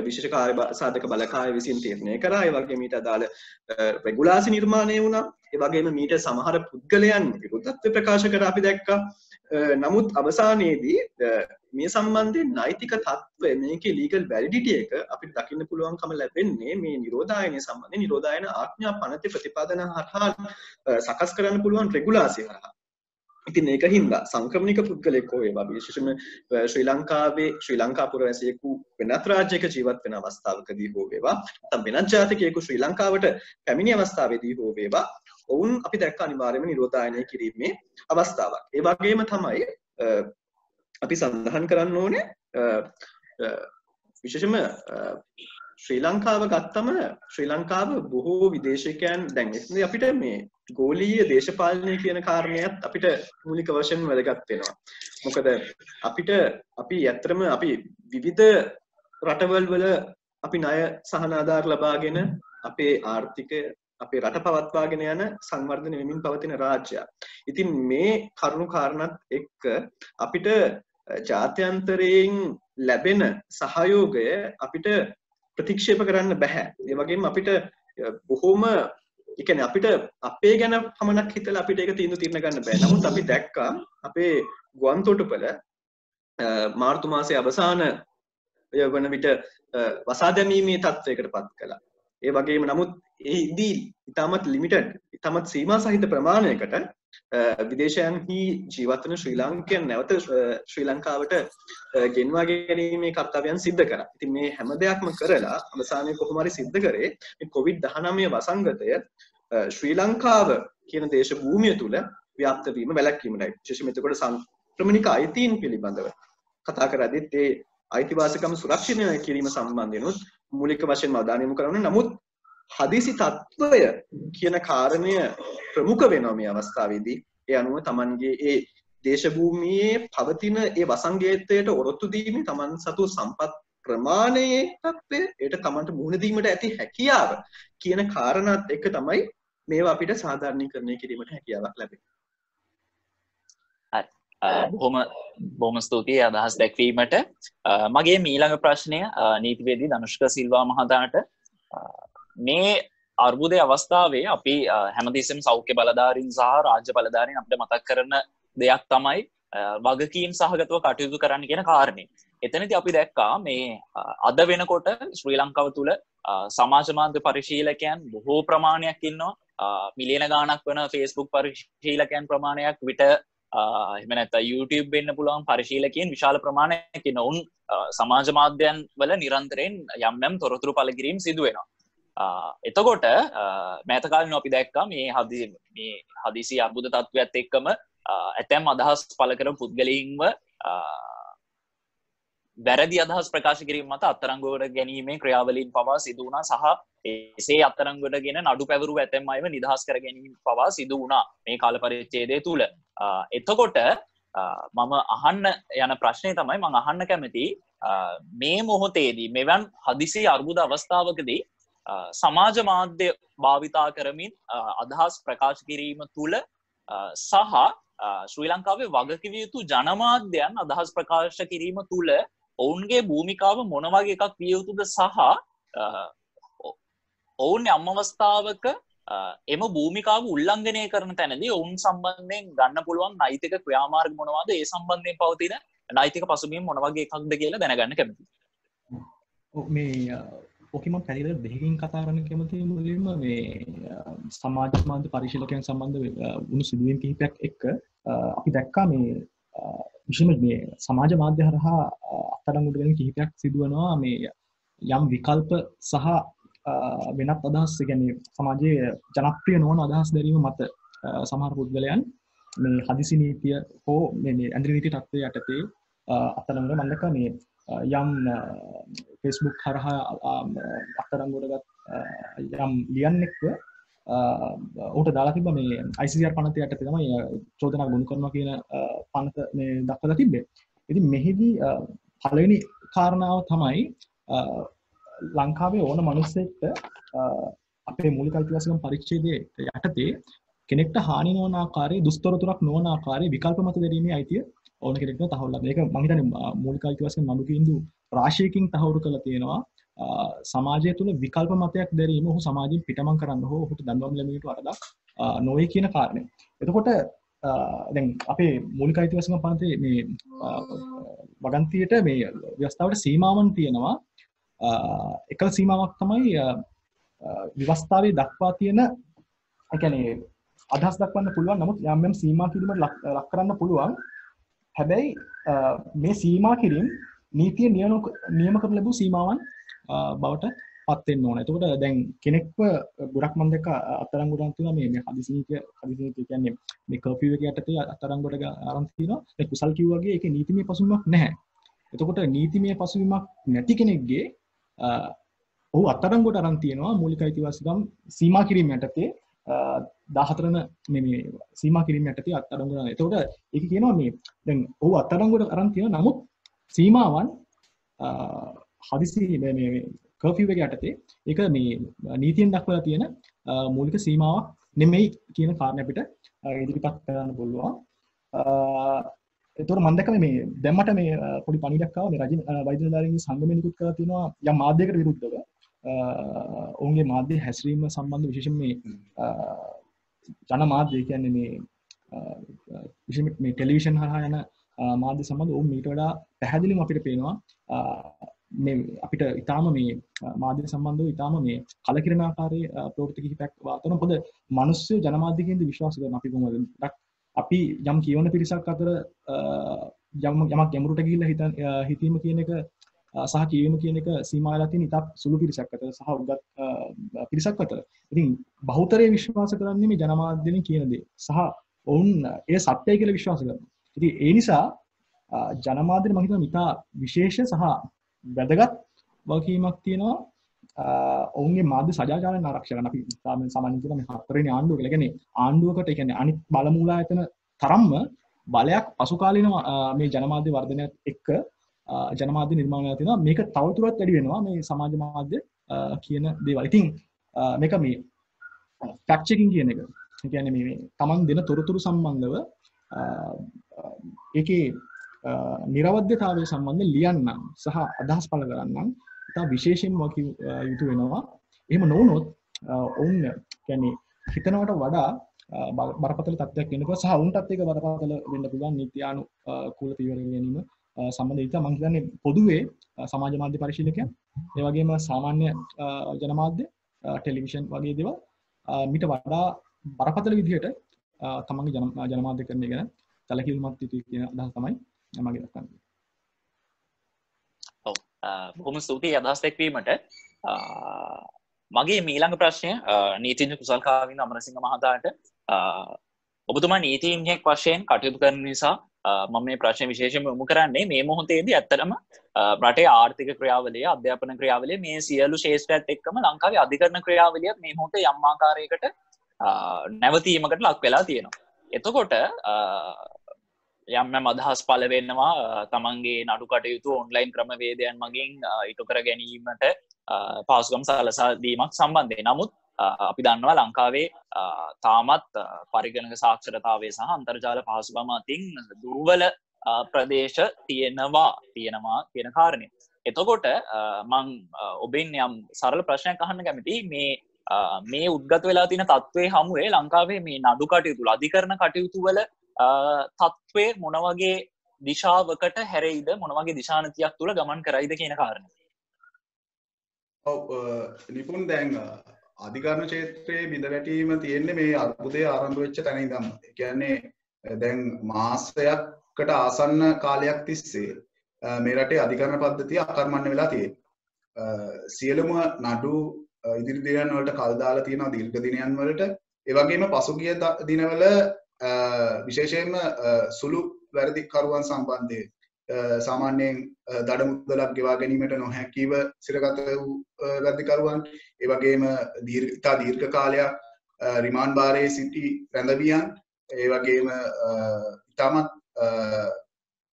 විශේෂ කාර්ය සාධක බලකාය විසින් තීරණය කරා. ඒ වගේම ඊට අදාළ රෙගුලාසි නිර්මාණය වුණා. ඒ වගේම මීට සමහර පුද්ගලයන් විරුද්ධත්ව ප්‍රකාශ කර අපි දැක්කා. නමුත් අවසානයේදී මේ සම්බන්ධයෙන් නෛතික තත්ත්වය මේකේ ලීගල් වැලිඩිටි එක අපිට දකින්න පුළුවන්කම ලැබෙන්නේ මේ නිරෝධායනය සම්බන්ධයෙන් නිරෝධායන ආඥා පනතේ ප්‍රතිපාදන හරහා සකස් කරන්න පුළුවන් රෙගුලාසි හරහා. ඉතින් ඒක හින්දා සංක්‍රමණික පුද්ගලෙක් හෝ ඒවා විශේෂයෙන්ම ශ්‍රී ලංකාවේ ශ්‍රී ලංකා පුරවැසියෙකු වෙනත් රාජ්‍යයක ජීවත් වෙන අවස්ථාවකදී හෝ වේවා නැත්නම් වෙනත් ජාතිකයෙකු ශ්‍රී ලංකාවට පැමිණි අවස්ථාවේදී හෝ වේවා ඔවුන් අපි දැක්ක අනිවාර්යයෙන්ම නිරෝධායනය කිරීමේ අවස්ථාවක්. ඒ වගේම තමයි අපි සඳහන් කරන්න ඕනේ විශේෂයෙන්ම ශ්‍රී ලංකාව ගත්තම ශ්‍රී ලංකාව බොහෝ විදේශිකයන් දැන් එතනදී අපිට මේ ගෝලීය දේශපාලනය කියන කාරණයත් අපිට මූලික වශයෙන් වැදගත් වෙනවා. මොකද අපි ඇත්තටම අපි විවිධ රටවල් වල අපි ණය සහන ආධාර ලබාගෙන අපේ ආර්ථිකය අපේ රට පවත්වාගෙන යන සංවර්ධන වෙමින් පවතින රාජ්‍යයක්. ඉතින් මේ කරුණු කාරණාත් එක්ක අපිට ජාත්‍යන්තරයෙන් ලැබෙන සහයෝගය අපිට ප්‍රතික්ෂේප කරන්න බෑ. ඒ වගේම අපිට බොහොම ඒ කියන්නේ අපිට අපේ ගැන පමණක් හිතලා අපිට ඒක තීරණ ගන්න බෑ. නමුත් අපි දැක්කා අපේ ගුවන් තොටුපළ මාර්තු මාසයේ අවසාන ඔය වන විට වසා දැමීමේ තත්ත්වයකට පත් කළා. ඒ වගේම නමුත් එහිදී ඉතාමත් ලිමිටඩ් ඉතාමත් සීමා සහිත ප්‍රමාණයකට විදේශයන්හි ජීවත් වන ශ්‍රී ලාංකිකයන් නැවත ශ්‍රී ලංකාවට ගෙන්වා ගැනීමේ කර්තව්‍යයන් සිද්ධ කරා. ඉතින් මේ හැම දෙයක්ම කරලා අවසානයේ කොහොම හරි සිද්ධ කරේ මේ COVID-19 වසංගතය ශ්‍රී ලංකාව කියන දේශ භූමිය තුල ව්‍යාප්ත වීම වැළැක්වීමයි. විශේෂයෙන්ම එතකොට සංක්‍රමණික අයිතීන් පිළිබඳව කතා කරද්දිත් ඒ අයිතිවාසිකම් සුරක්ෂණය කිරීම සම්බන්ධයෙන් මූලික වශයෙන්ම අවධානය යොමු කරනවා. නමුත් හදිසි තත්ත්වය කියන කාරණය ප්‍රමුඛ වෙනවා මේ අවස්ථාවේදී. ඒ අනුව Tamanගේ ඒ දේශභූමියේ පවතින ඒ වසංගතයට ඔරොත්තු දීමේ Taman සතු සම්පත් ප්‍රමාණයේ තත්ත්වය ඒට Tamanට මුහුණ දීමට ඇති හැකියාව කියන කාරණාත් එක්ක තමයි මේවා අපිට සාධාරණීකරණය කිරීමට හැකියාවක් ලැබෙන්නේ. බොහොම ස්තුතියි අදහස් දැක්වීමට. මගේ ඊළඟ ප්‍රශ්නය නීතිවේදී ධනුෂ්ක සිල්වා මහතාට මේ අර්බුදයේ අවස්ථාවේ අපි හැමතිස්සෙම සෞඛ්‍ය බලධාරීන් සහ රාජ්‍ය බලධාරීන් අපිට මතක් කරන දෙයක් තමයි වගකීම් සහගතව කටයුතු කරන්න කියන කාරණේ. එතනදී අපි දැක්කා මේ අද වෙනකොට ශ්‍රී ලංකාව තුල සමාජ මාධ්‍ය පරිශීලකයන් බොහෝ ප්‍රමාණයක් ඉන්නවා. මිලියන ගාණක් වෙන Facebook පරිශීලකයන් ප්‍රමාණයක් විට එහෙම නැත්නම් YouTube වෙන්න පුළුවන් පරිශීලකයන් විශාල ප්‍රමාණයක් ඉන්න උන් සමාජ මාධ්‍යයන් වල නිරන්තරයෙන් යම් යම් තොරතුරු පළ කිරීම සිදු වෙනවා. එතකොට මෑත කාලිනව අපි දැක්කා මේ හදිසි අර්බුද තත්ත්වයත් එක්කම ඇතැම් අදහස් පළ කරන පුද්ගලයින්ව වැරදි අදහස් ප්‍රකාශ කිරීම මත අත්අඩංගුවට ගැනීමේ ක්‍රියාවලීන් පවා සිදු වුණා සහ එසේ අත්අඩංගුවටගෙන නඩු පැවරුව ඇතැම් අයව නිදහස් කර ගැනීම පවා සිදු වුණා මේ කාල පරිච්ඡේදය තුල. එතකොට මම අහන්න යන ප්‍රශ්නේ තමයි මම අහන්න කැමති මේ මොහොතේදී මෙවන් හදිසි අර්බුද අවස්ථාවකදී සමාජ මාධ්‍ය භාවිතා කරමින් අදහස් ප්‍රකාශ කිරීම තුල සහ ශ්‍රී ලංකාවේ වගකිව යුතු ජනමාධ්‍යයන් අදහස් ප්‍රකාශ කිරීම තුල ඔවුන්ගේ භූමිකාව මොන වගේ එකක් විය යුතුද සහ ඔවුන් යම් අවස්ථාවක එම භූමිකාව උල්ලංඝනය කරන තැනදී ඔවුන් සම්බන්ධයෙන් ගන්න පුළුවන් නෛතික ක්‍රියාමාර්ග මොනවද? ඒ සම්බන්ධයෙන් පවතින නෛතික පසුබිම් මොන වගේ එකක්ද කියලා දැනගන්න කැමතියි. මේ ඔකේ මම පැහැදිලිව දෙකකින් කතා කරන්න කැමතියි. මුලින්ම මේ සමාජ මාධ්‍ය පරිශීලකයන් සම්බන්ධ වුණු සිදුවීම් කිහිපයක් එක්ක අපි දැක්කා මේ විශේෂයෙන්ම මේ සමාජ මාධ්‍ය හරහා අත්අඩංගුවට ගැනීම කිහිපයක් සිදුවනවා. මේ යම් විකල්ප සහ වෙනත් අදහස්, කියන්නේ සමාජයේ ජනප්‍රිය නොවන අදහස් දැරීම මත සමහර පුද්ගලයන් මේ හදිසි නීතිය හෝ මේ ඇඳරි නීති තත්ත්වයේ යටතේ අත්අඩංගුවට මම දැක්කා මේ යම් Facebook හරහා අත්අඩංගුවටගත් යම් ලියන්නෙක්ව ඔහුට දාලා තිබ්බා මේ ICCR පනත යටතේ තමයි චෝදනා ගොනු කරනවා කියන පනත මේ දක්වලා තිබ්බේ. ඉතින් මෙහිදී පළවෙනි කාරණාව තමයි ලංකාවේ ඕන මිනිස්සෙක්ට අපේ මූලික අයිතිවාසිකම් පරිච්ඡේදයේ යටතේ කෙනෙක්ට හානි නොවන ආකාරයේ දුස්තරතුරක් නොවන ආකාරයේ විකල්ප මත දැරීමේ අයිතිය ඕන කෙනෙක්ට තහවුරු ලබන. මේක මම හිතන්නේ මූලික අයිතිවාසිකම් නඩු කිඳු රාශියකින් තහවුරු කරලා තියෙනවා. සමාජය තුළ විකල්ප මතයක් දැරීම ඔහු සමාජයෙන් පිටමං කරන්න හෝ ඔහුට දඬුවම් ලැබීමට වරදක් නොවේ කියන කාරණය. එතකොට දැන් අපේ මූලික අයිතිවාසිකම් පනතේ මේ වගන්තියට මේ ව්‍යවස්ථාවට සීමාවන් තියෙනවා. එක සීමාවක් තමයි විවස්ථාවේ දක්වා තියෙන, ඒ කියන්නේ අදහස් දක්වන්න පුළුවන්, නමුත් යම් යම් සීමා කිරීමට ලක් කරන්න පුළුවන්. හැබැයි මේ සීමා කිරීම නීතිය නියම කරලා ලැබූ සීමාවන් බවට පත් වෙන්න ඕන. එතකොට දැන් කෙනෙක්ව ගොඩක් මම දැක්ක අත්අඩංගුවට තියෙනවා මේ හදිසි නීතිය කියන්නේ මේ කර්ෆියු එක යටතේ අත්අඩංගුවට අරන් තියෙනවා. ඒ කුසල් කිව්වාගේ ඒකේ නීතිමය පසුබිමක් නැහැ. එතකොට නීතිමය පසුබිමක් නැති කෙනෙක්ගේ ඔහු අත්අඩංගුවට අරන් තියෙනවා මූලික අයිතිවාසිකම් සීමා කිරීම යටතේ 14 මේ සීමා කිරීම යටතේ අත්අඩංගුවට අරන්. එතකොට ඒක කියනවා මේ දැන් ඔහු අත්අඩංගුවට අරන් තියෙනවා, නමුත් සීමාවන් හදිසි මේ කර්ෆියු එක යටතේ ඒක මේ නීතියෙන් දක්වලා තියෙන මූලික සීමාවක් නෙමෙයි කියන කාරණය අපිට ඉදිරිපත් කරන්න පුළුවන්. එතකොට මම දැක්ක මේ දැම්මට මේ පොඩි පණිවිඩයක් ආවා මේ රජ වෛද්‍ය නිලධාරීන්ගේ සංගමය නිකුත් කරලා තියෙනවා යම් මාධ්‍යයකට විරුද්ධව. ඔවුන්ගේ මාධ්‍ය හැසිරීම සම්බන්ධ විශේෂයෙන් මේ ජන මාධ්‍ය කියන්නේ මේ විශේෂයෙන් මේ ටෙලිවිෂන් හරහා යන මාධ්‍ය සම්බන්ධ ඔවුන් මීට වඩා පැහැදිලිව අපිට පේනවා මේ අපිට ඊටාම මේ මාධ්‍ය සම්බන්ධව ඊටාම මේ කලකිරණ ආකාරයේ ප්‍රවෘත්ති කිහිපයක් වාර්තා මොකද මිනිස්සු ජනමාධ්‍ය කියන දේ විශ්වාස කරන අපි කොහොමද අපි යම් කියවන පිරිසක් අතර යමක් ගැඹුරට ගිහිල්ලා හිතීම කියන එක සහ කියවීම කියන එක සීමා වෙලා තියෙන ඉතාම සුළු පිරිසක් අතර සහ උගත් පිරිසක් අතර. ඉතින් බහුතරයේ විශ්වාස කරන්නේ මේ ජනමාධ්‍යයෙන් කියන දේ සහ ඔවුන් ඒ සත්‍යයි කියලා විශ්වාස කරනවා. ඉතින් ඒ නිසා ජනමාධ්‍යෙ මම හිතනවා ඉතා විශේෂ සහ වැදගත් වගකීමක් තියෙනවා ඔවුන්ගේ මාධ්‍ය සදාචාරය ආරක්ෂා කරන. අපි සාමාන්‍යයෙන් කියන මේ හතරවෙනි ආණ්ඩුව කියලා කියන්නේ ආණ්ඩුවකට කියන්නේ අනිත් බලමූලායතන තරම්ම බලයක් පසුකාලීන මේ ජනමාධ්‍ය වර්ධනයත් එක්ක ජනමාධ්‍ය නිර්මාණය වෙලා තිනවා. මේක තවදුරටත් වැඩි වෙනවා මේ සමාජ මාධ්‍ය කියන දේවල්. ඉතින් මේක මේ ෆැක්ට් චෙකින් කියන එක. ඒ කියන්නේ මේ Taman දෙන තොරතුරු සම්බන්ධව ඒකේ නිර්වද්‍යතාවය සම්බන්ධ ලියන්නම් සහ අදහස් පළ කරන්නම් ඉතා විශේෂයෙන්ම යුතු වෙනවා. එහෙම නොවුනොත් ඔවුන් කියන්නේ හිතනවට වඩා බරපතල තත්ත්වයක් වෙනකොට සහ ඔවුන්ටත් ඒක බරපතල වෙන්න පුළුවන් නීත්‍යානුකූල පියවර ගැනීම සම්බන්ධ ඉතින් මම කියන්නේ පොදුවේ සමාජ මාධ්‍ය පරිශීලකයන් ඒ වගේම සාමාන්‍ය ජනමාධ්‍ය ටෙලිවිෂන් වගේ දේවල් මිට වඩා බරපතල විදිහට තමන්ගේ ජනමාධ්‍යකරණය ගැන සැලකිලිමත් යුතුයි කියන අදහස තමයි මගේ දක්වන්නේ. ඔව් බොහොම ස්තුතියි අදහස් දැක්වීමට. මගේ ඊළඟ ප්‍රශ්නය නීතිඥ කුසල් කාවින්ද අමරසිංහ මහතාට ඔබතුමා නීතිඥයෙක් වශයෙන් කටයුතු කරන නිසා මම මේ ප්‍රශ්න විශේෂයෙන්ම යොමු කරන්නේ මේ මොහොතේදී ඇත්තටම රටේ ආර්ථික ක්‍රියාවලිය අධ්‍යාපන ක්‍රියාවලිය මේ සියලු ක්ෂේත්‍රයත් එක්කම ලංකාවේ අධිකරණ ක්‍රියාවලියත් මේ මොහොතේ යම් ආකාරයකට නැවතීමකට ලක් වෙලා තියෙනවා. එතකොට යම් අදහස් පළ වෙනවා තමන්ගේ නඩු කටයුතු ඔන්ලයින් ක්‍රමවේදයන් මගින් ඉටු කර ගැනීමට පහසුකම් සලසා දීමක් සම්බන්ධයෙන්. නමුත් අපි දන්නවා ලංකාවේ තාමත් පරිගණක සාක්ෂරතාවය සහ අන්තර්ජාල පහසුකම් අතින් දුර්වල ප්‍රදේශ තියෙනවා කියන කාරණය. එතකොට මං ඔබෙන් යම් සරල ප්‍රශ්නයක් අහන්න කැමතියි. මේ උද්ගත වෙලා තියෙන තත්ත්වයේ හමුවේ ලංකාවේ මේ නඩු කටයුතු අධිකරණ කටයුතු වල තත්ත්වය මොන වගේ දිශාවකට හැරෙයිද මොන වගේ දිශානතියක් තුල ගමන් කරයිද කියන කාරණය. ඔව් නිපුන් දැන් අධිකරණ ක්ෂේත්‍රයේ බිඳ වැටීම තියෙන්නේ මේ අර්බුදය ආරම්භ වෙච්ච තැන ඉඳන්ම. ඒ කියන්නේ දැන් මාසයකට ආසන්න කාලයක් තිස්සේ මේ රටේ අධිකරණ පද්ධතිය අකර්මණ්‍ය වෙලා තියෙනවා. සියලුම නඩු ඉදිරි දිනයන් වලට කල් දාලා තියෙනවා දීර්ඝ දිනයන් වලට. ඒ වගේම පසුගිය දිනවල විශේෂයෙන්ම සුළු වැරදිකරුවන් සම්බන්ධයෙන් සාමාන්‍යයෙන් දඩ මුදලක් ගෙවා ගැනීමට නොහැකිව සිරගත වූ වැරදිකරුවන්, ඒ වගේම ඉතා දීර්ඝ කාලයක් රිමාන්ඩ් භාරයේ සිටි රැඳවියන්, ඒ වගේම ඉතාමත්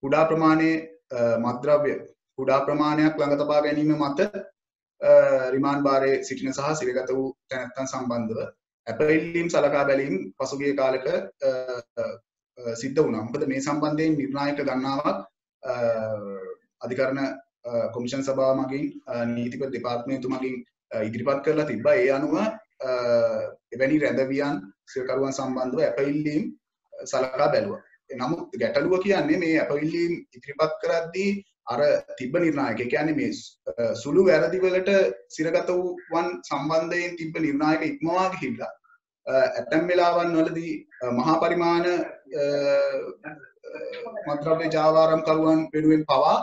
කුඩා ප්‍රමාණයේ මත්ද්‍රව්‍ය කුඩා ප්‍රමාණයක් ළඟ තබා ගැනීම මත රිමාන්ඩ් භාරයේ සිටින සහ සිරගත වූ තැනැත්තන් සම්බන්ධව අපැවිල්ලීම් සලකා බැලීම් පසුගිය කාලෙක සිද්ධ වුණා. මොකද මේ සම්බන්ධයෙන් නිර්ණායක ගණනාවක් අධිකරණ කොමිෂන් සභාව මගින් නීතිපති දෙපාර්තමේන්තුව මගින් ඉදිරිපත් කරලා තිබ්බා. ඒ අනුව එවැනි රැඳවියන් සිරකරුවන් සම්බන්ධව අපැවිල්ලීම් සලකා බැලුවා. නමුත් ගැටලුව කියන්නේ මේ අපැවිල්ලීම් ඉදිරිපත් කරද්දී අර තිබ්බ නිර්ණායක, ඒ කියන්නේ මේ සුළු වැරදි වලට සිරගත වූවන් සම්බන්ධයෙන් තිබ්බ නිර්ණායක ඉක්මවා ගිහිල්ලා ඇතැම් වෙලාවන් වලදී මහා පරිමාණ මත්ද්‍රව්‍ය ජාවාරම් කරුවන් වෙනුවෙන් පවා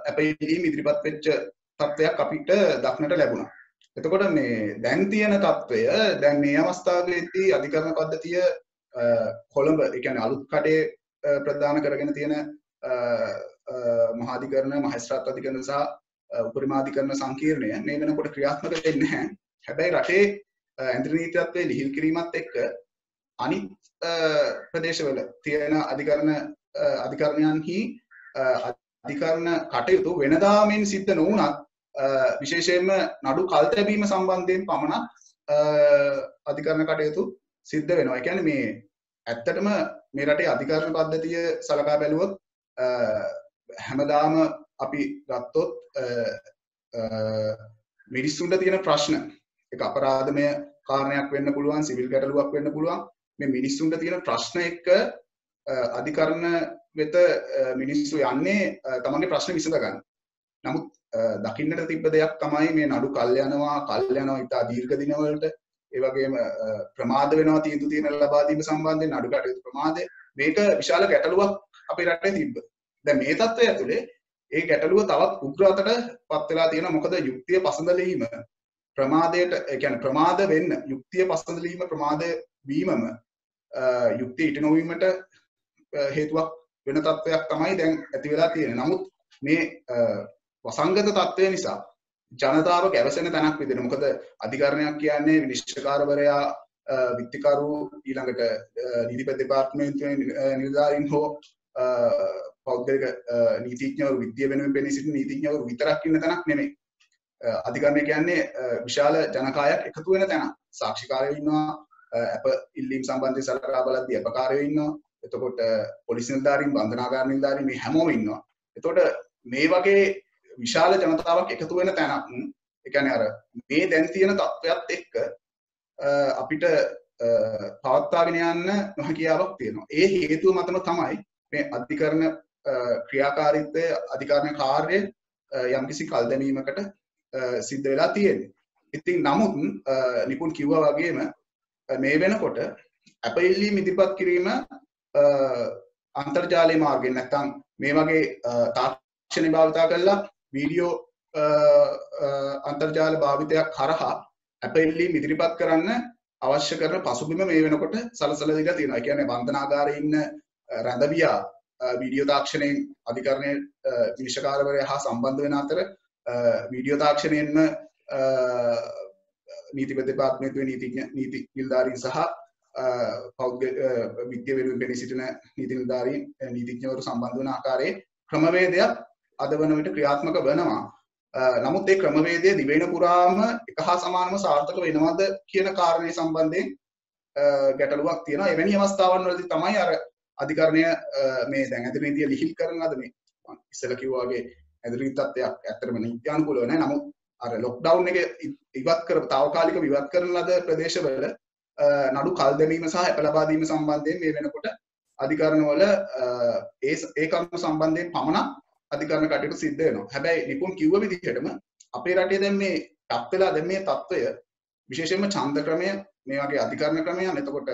අපැවිල්ලීම් ඉදිරිපත් වෙච්ච තත්ත්වයක් අපිට දක්නට ලැබුණා. එතකොට මේ දැන් තියෙන තත්ත්වය දැන් මේ අවස්ථාවේදී අධිකරණ පද්ධතිය කොළඹ, ඒ කියන්නේ අලුත් කඩේ ප්‍රදාන කරගෙන තියෙන මහාධිකරණ, මහේස්ත්‍රාත් අධිකරණ සහ උපරිමාධිකරණ සංකීර්ණය මේ වෙනකොට ක්‍රියාත්මක වෙන්නේ නැහැ. හැබැයි රටේ ඇන්ත්‍ර නීතියත්වයේ ලිහිල් කිරීමත් එක්ක අනිත් ප්‍රදේශවල තියෙන අධිකරණයන්හි අධිකරණ කටයුතු වෙනදාමින් සිද්ධ නොවුනත් විශේෂයෙන්ම නඩු කල් තැබීම සම්බන්ධයෙන් පමණක් අධිකරණ කටයුතු සිද්ධ වෙනවා. ඒ කියන්නේ මේ ඇත්තටම මේ රටේ අධිකරණ පද්ධතිය සලකා බැලුවොත් හැමදාම අපි ගත්තොත් මිනිස්සුන්ට තියෙන ප්‍රශ්න, ඒක අපරාධමය කාරණයක් වෙන්න පුළුවන්, සිවිල් ගැටලුවක් වෙන්න පුළුවන්. මේ මිනිස්සුන්ට තියෙන ප්‍රශ්න එක්ක අධිකරණ වෙත මිනිස්සු යන්නේ තමන්ගේ ප්‍රශ්න විසඳ ගන්න. නමුත් දකින්නට තිබ්බ දෙයක් තමයි මේ නඩු කල් යනවා ඉතා දීර්ඝ දිනවලට ඒ වගේම ප්‍රමාද වෙනවා තීන්දුව తీරන ලබා දීම සම්බන්ධයෙන් නඩු කටයුතු ප්‍රමාදය මේක විශාල ගැටලුවක් අපේ රටේ තිබ්බ. දැන් මේ තත්ත්වය ඇතුලේ ඒ ගැටලුව තවත් උග්‍ර අතටපත් වෙලා තියෙනවා. මොකද යුක්තිය පසඳලීම ප්‍රමාදයට ඒ කියන්නේ ප්‍රමාද වෙන්න යුක්තිය පසඳලීම ප්‍රමාද වීමම යුක්තිය ඉටු නොවීමට හේතුවක් වෙන තත්ත්වයක් තමයි දැන් ඇති වෙලා තියෙන්නේ. නමුත් මේ වසංගත තත්ත්වය නිසා ජනතාව ගැවසෙන තැනක් විදිහට මොකද අධිකරණයක් කියන්නේ විනිශ්චයකාරවරයා විත්තිකරු ඊළඟට නීතිපති දෙපාර්තමේන්තුවේ නිලධාරීන් හෝ පෞද්ගලික නීතිඥවරු විද්‍ය වෙනුවෙන් පෙනී සිටින නීතිඥවරු විතරක් ඉන්න තැනක් නෙමෙයි. අධිකරණය කියන්නේ විශාල ජනකායක් එකතු වෙන තැනක්. සාක්ෂිකාරයෝ ඉන්නවා, අප ඉල්ලීම් සම්බන්ධයෙන් සලකා බලද්දී අපකාරයෝ ඉන්නවා. එතකොට පොලිස් නිලධාරීන්, බන්ධනාගාර නිලධාරීන් මේ හැමෝම ඉන්නවා. එතකොට මේ වගේ විශාල ජනතාවක් එකතු වෙන තැනක්. ඒ කියන්නේ අර මේ දැන් තියෙන තත්ත්වයක් එක්ක අපිට පවත්වාගෙන යන්න නොහැකියාවක් තියෙනවා. ඒ හේතුව මතම තමයි මේ අධිකරණ ක්‍රියාකාරීත්වය අධිකරණ කාර්යය යම්කිසි කල් දැමීමකට සිද්ධ වෙලා තියෙන්නේ. ඉතින් නමුත් නිපුන් කිව්වා වගේම මේ වෙනකොට අපිල්ලීම් ඉදිරිපත් කිරීම අන්තර්ජාලය මාර්ගයෙන් නැත්නම් මේ වගේ තාක්ෂණය භාවිතා කරලා වීඩියෝ අන්තර්ජාල භාවිතයක් කරහා අපිල්ලීම් ඉදිරිපත් කරන්න අවශ්‍ය කරන පසුබිම මේ වෙනකොට සලසලා දීලා තියෙනවා. ඒ කියන්නේ බන්ධනාගාරයේ ඉන්න රැඳවියා වීඩියෝ තාක්ෂණයෙන් අධිකරණයේ විනිශ්චයකාරවරයා හා සම්බන්ධ වෙන අතර වීඩියෝ තාක්ෂණයෙන්ම නීතිපති දෙපාර්තමේන්තුවේ නීති නිලධාරීන් සහ පෞද්ගලික විද්‍ය වෙනුවෙන් පෙනී සිටින නීති නිලධාරීන් නීතිඥවරු සම්බන්ධ වන ආකාරයේ ක්‍රමවේදයක් අද වන විට ක්‍රියාත්මක වෙනවා. නමුත් ඒ ක්‍රමවේදය දිවයින පුරාම එක හා සමානව සාර්ථක වෙනවද කියන කාරණේ සම්බන්ධයෙන් ගැටලුවක් තියෙනවා. එවැනි අවස්ථාවන් වලදී තමයි අර අධිකරණය මේ දැන් ඇදිරි නීතිය ලිහිල් කරන ලද මේ ඉස්සෙල්ලා කිව්වා වගේ ඇදිරි තත්ත්වයක් ඇත්තටම නීත්‍යානුකූලව නැහැ. නමුත් අර ලොක්ඩවුන් එක ඉවත් කරපු తాවකාලිකව ඉවත් කරන ලද ප්‍රදේශවල නඩු කල් දැමීම සහ අප ලබා දීම සම්බන්ධයෙන් මේ වෙනකොට අධිකරණවල ඒ කරුණු සම්බන්ධයෙන් පමණක් අධිකරණ කටයුතු සිද්ධ වෙනවා. හැබැයි නිපුන් කිව්ව විදිහටම අපේ රටේ දැන් මේ පත් වෙලා දැන් මේ තත්ත්වය විශේෂයෙන්ම ඡන්ද ක්‍රමය මේ වගේ අධිකරණ ක්‍රමයන් එතකොට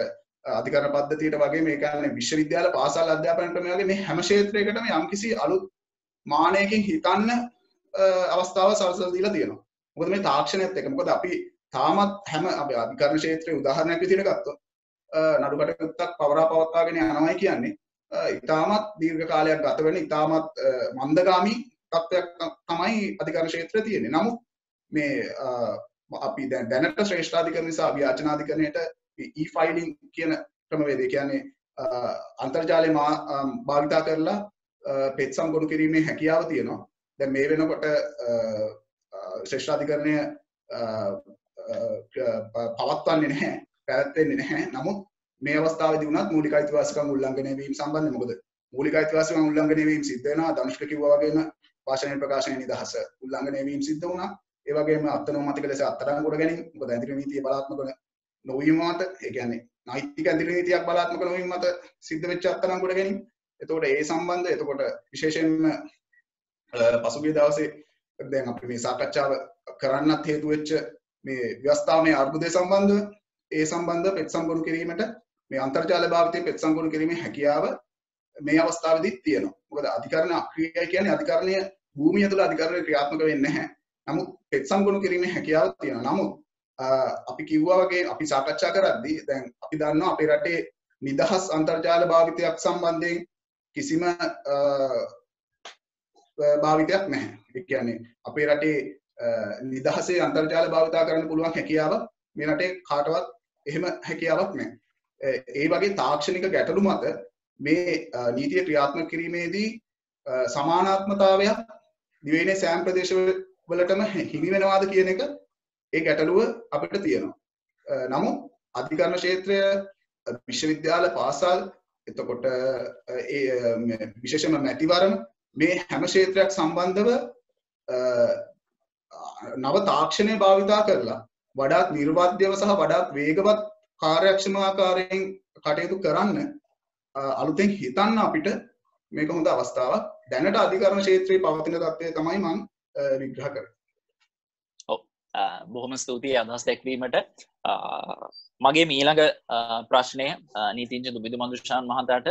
අධිකරණ පද්ධතියට වගේ මේ කියන්නේ විශ්වවිද්‍යාල පාසල් අධ්‍යාපන ක්‍රමය වගේ මේ හැම ක්ෂේත්‍රයකටම යම්කිසි අලුත් මානයකින් හිතන්න අවස්ථාව සලසලා දීලා තියෙනවා. මොකද මේ තාක්ෂණයත් එක්ක මොකද අපි තාමත් හැම අපි අධිකරණ ක්ෂේත්‍රයේ උදාහරණයක් විදිහට ගත්තොත් නඩු කටයුත්තක් පවත්වාගෙන යනවායි කියන්නේ ඉතාමත් දීර්ඝ කාලයක් ගත වෙන ඉතාමත් මන්දගාමී තත්ත්වයක් තමයි අධිකරණ ක්ෂේත්‍රයේ තියෙන්නේ. නමුත් මේ අපි දැනට ශ්‍රේෂ්ඨාධිකරණ නිසා ව්‍යාජනාධිකරණයට e-filing කියන ක්‍රමවේදය කියන්නේ අන්තර්ජාලය භාවිතා කරලා පෙත්සම් ගොනු කිරීමේ හැකියාව තියෙනවා. දැන් මේ වෙනකොට ශ්‍රේෂ්ඨාධිකරණය පවත්වන්නේ නැහැ, පැවැත්වෙන්නේ නැහැ. නමුත් මේ අවස්ථාවේදී වුණත් මූලික අයිතිවාසිකම් උල්ලංඝනය වීම සම්බන්ධයෙන් මොකද මූලික අයිතිවාසිකම් උල්ලංඝනය වීම සිද්ධ වෙනවා. ධනුෂ්ක කිව්වා වගේම වාචන ප්‍රකාශන නිදහස උල්ලංඝනය වීම සිද්ධ වුණා. ඒ වගේම අත්නෝමතික ලෙස අත්අඩංගුවට ගැනීම මොකද ඇඳිරි නීතිය බලාත්මක නොවීම මත ඒ කියන්නේ නෛතික ඇඳිරි නීතියක් බලාත්මක නොවීම මත සිද්ධ වෙච්ච අත්අඩංගුවට ගැනීම. එතකොට ඒ සම්බන්ධ එතකොට විශේෂයෙන්ම පසුගිය දවසේ දැන් අපි මේ සාකච්ඡාව කරන්නත් හේතු වෙච්ච මේ ව්‍යවස්ථාමය අර්බුදය සම්බන්ධව ඒ සම්බන්ධ පෙත්සම් ගොනු කිරීමට මේ අන්තර්ජාල භාවිතයේ පෙත්සම් ගොනු කිරීමේ හැකියාව මේ අවස්ථාවේදී තියෙනවා. මොකද අධිකරණ අක්‍රියයි කියන්නේ අධිකරණීය භූමිය තුළ අධිකරණය ක්‍රියාත්මක වෙන්නේ නැහැ. නමුත් පෙත්සම් ගොනු කිරීමේ හැකියාව තියෙනවා. නමුත් අපි කිව්වා වගේ අපි සාකච්ඡා කරද්දී දැන් අපි දන්නවා අපේ රටේ නිදහස් අන්තර්ජාල භාවිතයක් සම්බන්ධයෙන් කිසිම භාවිතයක් නැහැ. ඒ කියන්නේ අපේ රටේ නිදහසේ අන්තර්ජාල භාවිතා කරන්න පුළුවන් හැකියාව මේ රටේ කාටවත් එහෙම හැකියාවක් නැහැ. ඒ වගේ තාක්ෂණික ගැටලු මත මේ නීතිය ක්‍රියාත්මක කිරීමේදී සමානාත්මතාවයක් දිවයිනේ සෑම ප්‍රදේශවලටම හිමි වෙනවාද කියන එක ඒ ගැටලුව අපිට තියෙනවා. නමුත් අධිකරණ ක්ෂේත්‍රය විශ්වවිද්‍යාල පාසල් එතකොට ඒ විශේෂම මැතිවරණ මේ හැම ක්ෂේත්‍රයක් සම්බන්ධව නව තාක්ෂණය භාවිතා කරලා වඩාත් නිර්වාද්‍යව සහ වඩාත් වේගවත් කාර්යක්ෂම ආකාරයෙන් කටයුතු කරන්න අලුතෙන් හිතන්න අපිට මේක හොඳ අවස්ථාවක්. දැනට අධිකරණ ක්ෂේත්‍රයේ පවතින තත්ත්වය තමයි මම විග්‍රහ කරන්න. බොහොම ස්තුතියි අදහස් දැක්වීමට. මගේ මීළඟ ප්‍රශ්නය නීතිඥ දුබිදු මදුෂාන් මහතාට.